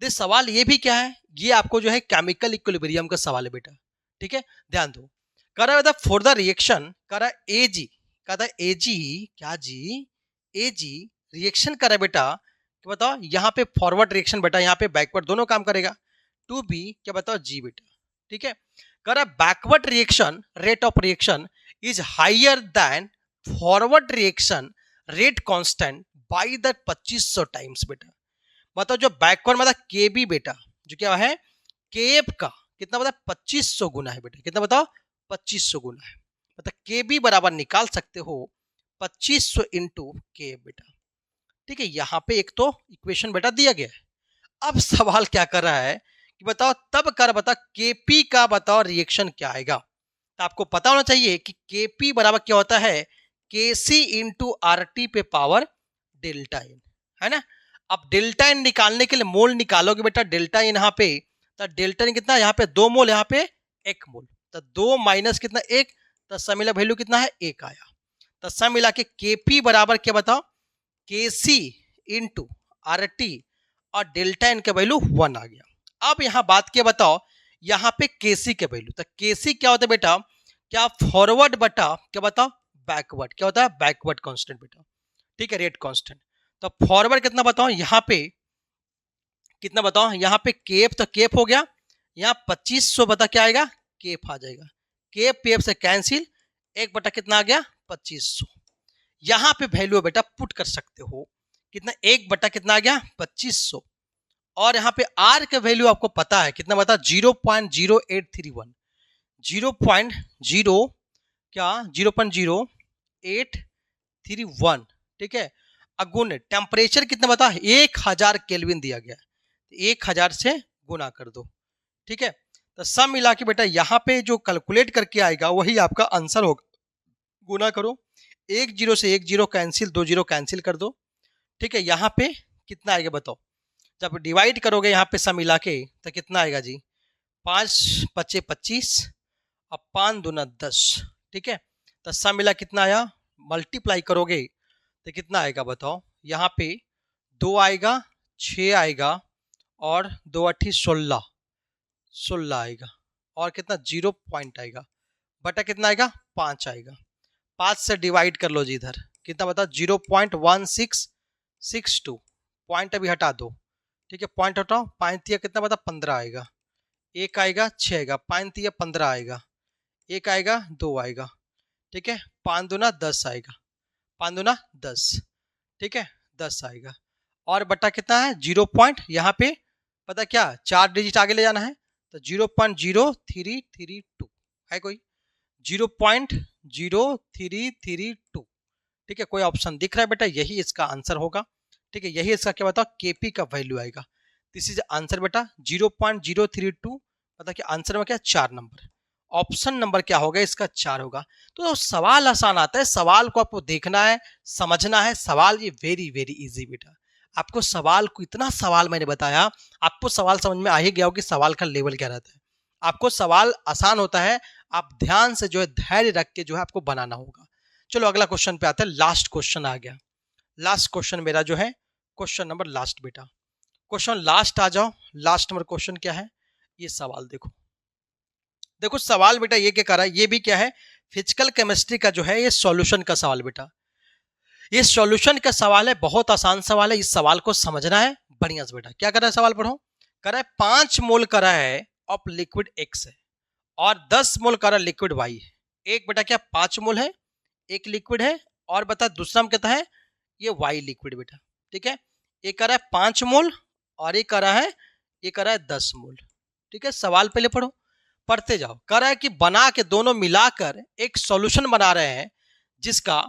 दे सवाल ये भी क्या है, ये आपको जो है केमिकल इक्विलिब्रियम का सवाल है बेटा, ठीक है। ध्यान दो, कह रहा है फॉर द रिएक्शन, कह रहा है एजी, कह रहा है एजी क्या जी, एजी रिएक्शन कर रहा है बेटा, क्या बताओ यहाँ पे फॉरवर्ड रिएक्शन बेटा, यहाँ पे बैकवर्ड दोनों काम करेगा, टू बी क्या बताओ जी बेटा, ठीक है। कह रहा है backward reaction rate of reaction is higher than forward reaction rate constant by the 2500 times बेटा। बताओ जो बैकवर्ड मतलब के बी बेटा, जो क्या है केएफ का कितना बताओ 2500 गुना है बेटा, कितना बताओ 2500 गुना है, मतलब के बी बराबर निकाल सकते हो 2500 इंटू के बेटा, ठीक है। यहाँ पे एक तो इक्वेशन बेटा दिया गया है, अब सवाल क्या कर रहा है कि बताओ तब कर बता केपी का बताओ रिएक्शन क्या आएगा, तो आपको पता होना चाहिए कि केपी बराबर क्या होता है केसी इंटू आर टी पे पावर डेल्टा एन, है ना। अब डेल्टा एन निकालने के लिए मोल निकालोगे बेटा, डेल्टा एन यहाँ पे, तो डेल्टा एन कितना यहाँ पे 2 मोल, यहाँ पे 1 मोल, तो 2 माइनस कितना 1, तो सब मिला वैल्यू कितना है 1 आया, तो सब मिला के केपी बराबर क्या बताओ केसी इंटू आर टी और डेल्टा एन का वैल्यू 1 आ गया। अब यहाँ बात क्या बताओ, यहाँ पे केसी के वैल्यू, तो केसी क्या होता है बेटा, क्या फॉरवर्ड बटा क्या बताओ बैकवर्ड, क्या होता है बैकवर्ड कांस्टेंट बेटा, ठीक है रेट कांस्टेंट। तो फॉरवर्ड कितना बताओ यहाँ पे कितना बताओ, यहाँ पे केप, तो केप हो गया, यहाँ 2500 बता क्या आएगा केप आ जाएगा, केप पेप से कैंसिल, 1 बटा कितना आ गया 2500, यहाँ पे वैल्यू बेटा पुट कर सकते हो कितना 1 बटा कितना आ गया 2500, और यहाँ पे आर का वैल्यू आपको पता है कितना बता 0.0831, 0.0 क्या 0.0831, ठीक है। अगुण टेम्परेचर कितना बता 1000 केल्विन दिया गया, 1000 से गुना कर दो, ठीक है। तो सब मिला के बेटा यहाँ पे जो कैलकुलेट करके आएगा वही आपका आंसर होगा, गुना करो 1 0 से 1 0 कैंसिल, 2 0 कैंसिल कर दो, ठीक है। यहाँ पे कितना आएगा बताओ, जब डिवाइड करोगे यहाँ पे सब मिला के तो कितना आएगा जी 5 पचे 25 अब 5 दूना 10, ठीक है। तो सब मिला कितना आया, मल्टीप्लाई करोगे तो कितना आएगा बताओ, यहाँ पे 2 आएगा 6 आएगा और 2 8 16, 16 आएगा और कितना 0 पॉइंट आएगा बटा कितना आएगा 5 आएगा। 5 से डिवाइड कर लो जी इधर, कितना बता 0.1662, पॉइंट अभी हटा दो, ठीक है पॉइंट हटाओ, 5 दिया कितना बता 15 आएगा, 1 आएगा 6 आएगा, 5 दिया 15 आएगा, 1 आएगा 2 आएगा, ठीक है 5 दूना 10 आएगा, 5 दूना 10, ठीक है 10 आएगा और बटा कितना है 0 पॉइंट, यहाँ पे पता क्या 4 डिजिट आगे ले जाना है तो 0.0332 है कोई 0.0332, ठीक है कोई ऑप्शन दिख रहा है बेटा, यही इसका आंसर होगा, ठीक है यही इसका क्या बताओ केपी का वैल्यू आएगा। दिस इज आंसर बेटा 0.032, पता क्या आंसर में क्या 4 नंबर, ऑप्शन नंबर क्या होगा इसका 4 होगा। तो सवाल आसान आता है, सवाल को आपको देखना है समझना है, सवाल ये वेरी वेरी इजी बेटा, आपको सवाल को इतना सवाल मैंने बताया, आपको सवाल समझ में आ ही गया हो कि सवाल का लेवल क्या रहता है। आपको सवाल आसान होता है, आप ध्यान से जो है धैर्य रख के जो है आपको बनाना होगा। चलो अगला क्वेश्चन पे आते हैं, लास्ट क्वेश्चन आ गया, लास्ट क्वेश्चन मेरा जो है क्वेश्चन नंबर लास्ट बेटा, क्वेश्चन लास्ट आ जाओ। लास्ट नंबर क्वेश्चन क्या है, ये सवाल देखो, देखो सवाल बेटा ये क्या कर रहा है, ये भी क्या है फिजिकल केमिस्ट्री का जो है ये सॉल्यूशन का सवाल बेटा, ये सॉल्यूशन का सवाल है, बहुत आसान सवाल है, इस सवाल को समझना है बढ़िया से बेटा। क्या कर रहा है सवाल पढ़ो, कर रहा है 5 मोल कर रहा है ऑफ लिक्विड एक्स है और 10 मोल कर रहा है लिक्विड वाई है। एक बेटा क्या 5 मोल है, एक लिक्विड है और बता दूसरा में कहता है ये वाई लिक्विड बेटा, ठीक है एक कर रहा है 5 मोल और एक कर रहा है, ये कर रहा है 10 मोल, ठीक है सवाल पहले पढ़ो पढ़ते जाओ। कर रहा है कि बना के दोनों मिलाकर एक सॉल्यूशन बना रहे हैं जिसका,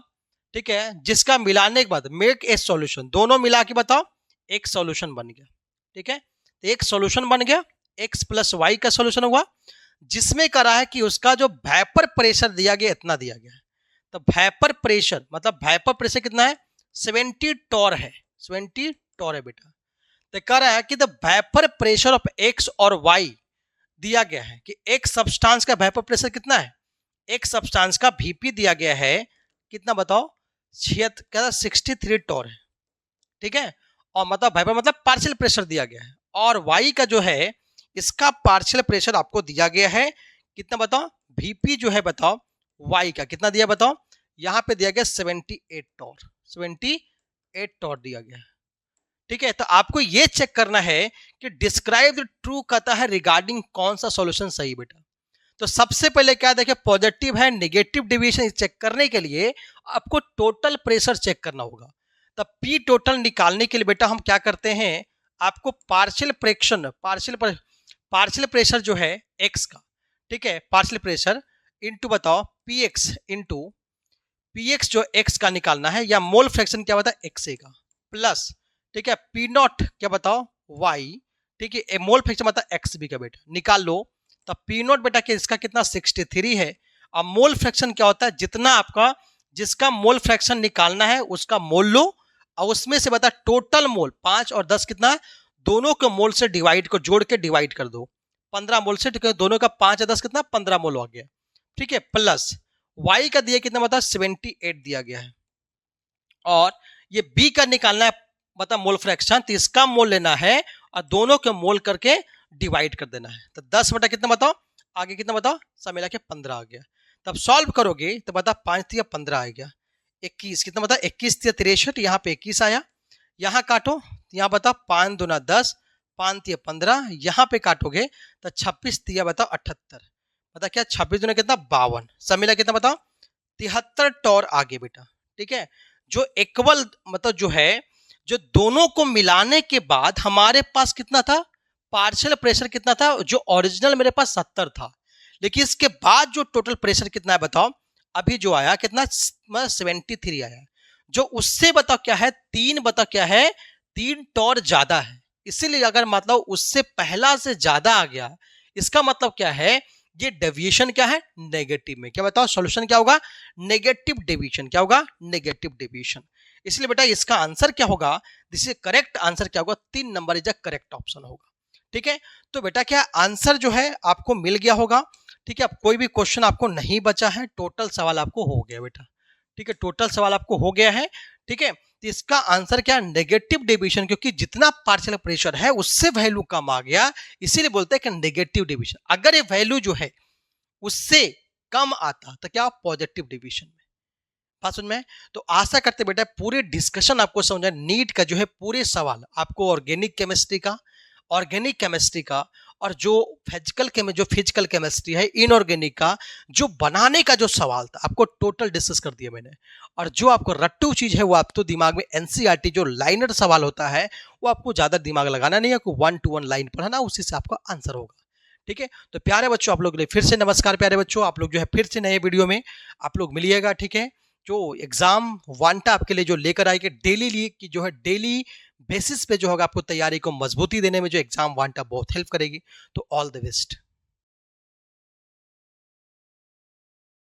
ठीक है जिसका मिलाने के बाद मेक ए सॉल्यूशन, दोनों मिला के बताओ एक सॉल्यूशन बन गया, ठीक है तो एक सॉल्यूशन बन गया x प्लस वाई का सॉल्यूशन हुआ, जिसमें करा है कि उसका जो वेपर प्रेशर दिया गया इतना दिया गया है, तो वेपर प्रेशर मतलब वेपर प्रेशर कितना है 70 टॉर है, 70 टॉर है बेटा। तो कह रहा है कि the vapour pressure of x और y दिया गया है कि एक सब्सटेंस का वेपर प्रेशर कितना है, एक सब्सटेंस का vp दिया गया है कितना बताओ 63 टॉर है, ठीक है और मतलब वेपर मतलब पार्शियल प्रेशर दिया गया है, और y का जो है इसका पार्शियल प्रेशर आपको दिया गया है कितना बताओ vp जो है बताओ y का कितना दिया बताओ, यहां पे दिया गया 78 टॉर, 78 टॉर दिया गया है, ठीक है तो आपको ये चेक करना है कि डिस्क्राइब द ट्रू कहता है रिगार्डिंग कौन सा सॉल्यूशन सही बेटा। तो सबसे पहले क्या देखिए पॉजिटिव है नेगेटिव डेविएशन चेक करने के लिए आपको टोटल प्रेशर चेक करना होगा। तो पी टोटल निकालने के लिए बेटा हम क्या करते हैं, आपको पार्शियल फ्रैक्शन पार्शियल प्रेशर जो है एक्स का, ठीक है पार्शियल प्रेशर इनटू बताओ पी एक्स जो एक्स का निकालना है, या मोल फ्रैक्शन क्या बता एक्स ए का प्लस, ठीक है पी नॉट क्या बताओ वाई, ठीक है मोल फ्रैक्शन मतलब एक्स बी का बेटा निकाल लो। तो पी नॉट बेटा के इसका कितना 63 है, और मोल फ्रैक्शन क्या होता है जितना आपका जिसका मोल फ्रैक्शन निकालना है उसका मोल लो, और उसमें से बता टोटल मोल 5 और 10 कितना है, दोनों के मोल से डिवाइड को जोड़ के डिवाइड कर दो 15 मोल से, ठीक है दोनों का 5 और 10 कितना 15 मोल हो गया, ठीक है प्लस y का दिया कितना बता 78 दिया गया है, और ये b का निकालना है मतलब मोल फ्रैक्शन, तो इसका मोल लेना है और दोनों के मोल करके डिवाइड कर देना है। तो 10 बटा कितना बताओ आगे कितना बताओ सब मिला के 15 आ गया। तब सॉल्व करोगे तो बता 5 या 15 आ गया, 21 कितना बता 21 या 63, यहाँ पे 21 आया, यहाँ काटो यहाँ बताओ 5 दूना 10, 5 या 15, यहाँ पे काटोगे तो 26 तिया बताओ 78, बता क्या 26 दूना कितना 52, सब मिला कितना बताओ 73 टॉर आगे बेटा, ठीक है जो इक्वल मतलब जो है जो दोनों को मिलाने के बाद हमारे पास कितना था पार्शियल प्रेशर कितना था, जो ओरिजिनल मेरे पास 70 था, लेकिन इसके बाद जो टोटल प्रेशर कितना है बताओ अभी जो आया कितना 73 आया, जो उससे बताओ क्या है 3 बताओ क्या है 3 टॉर ज्यादा है, इसीलिए अगर मतलब उससे पहला से ज्यादा आ गया इसका मतलब क्या है ये डेविएशन क्या है नेगेटिव में, क्या बताओ सॉल्यूशन क्या होगा नेगेटिव डेविएशन, क्या होगा नेगेटिव डेविएशन। इसलिए बेटा इसका आंसर क्या होगा, दिस इज करेक्ट आंसर क्या होगा 3 number is a correct option होगा, ठीक है। तो बेटा क्या आंसर जो है आपको मिल गया होगा, ठीक है अब कोई भी क्वेश्चन आपको नहीं बचा है, टोटल सवाल आपको हो गया बेटा, ठीक है टोटल सवाल आपको हो गया है, ठीक है। तो इसका आंसर क्या, नेगेटिव डेविएशन, क्योंकि जितना पार्शियल प्रेशर है उससे वैल्यू कम आ गया, इसीलिए बोलते हैं कि नेगेटिव डेविएशन। अगर ये वैल्यू जो है उससे कम आता तो क्या, पॉजिटिव डेविएशन में। बात समझ में? तो आशा करते बेटा पूरे डिस्कशन आपको समझ आए, नीट का जो है पूरे सवाल आपको ऑर्गेनिक केमिस्ट्री का और जो फिजिकल केमिस्ट्री है इनऑर्गेनिक का, जो बनाने का जो सवाल था आपको टोटल डिस्कस कर दिया मैंने। और जो आपको रट्टू चीज है वो आपको दिमाग में एनसीईआरटी जो लाइनर सवाल होता है वो आपको ज्यादा दिमाग लगाना नहीं है, आपको 1 to 1 लाइन पर है ना, उसी से आपका आंसर होगा। ठीक है, तो प्यारे बच्चों आप लोग के लिए फिर से नमस्कार। प्यारे बच्चों आप लोग जो है फिर से नए वीडियो में आप लोग मिलिएगा। ठीक है, जो एग्जाम वांटा आपके लिए जो लेकर आएगी डेली लिए की जो है डेली बेसिस पे जो होगा आपको तैयारी को मजबूती देने में जो एग्जाम वांटा बहुत हेल्प करेगी। तो ऑल द बेस्ट।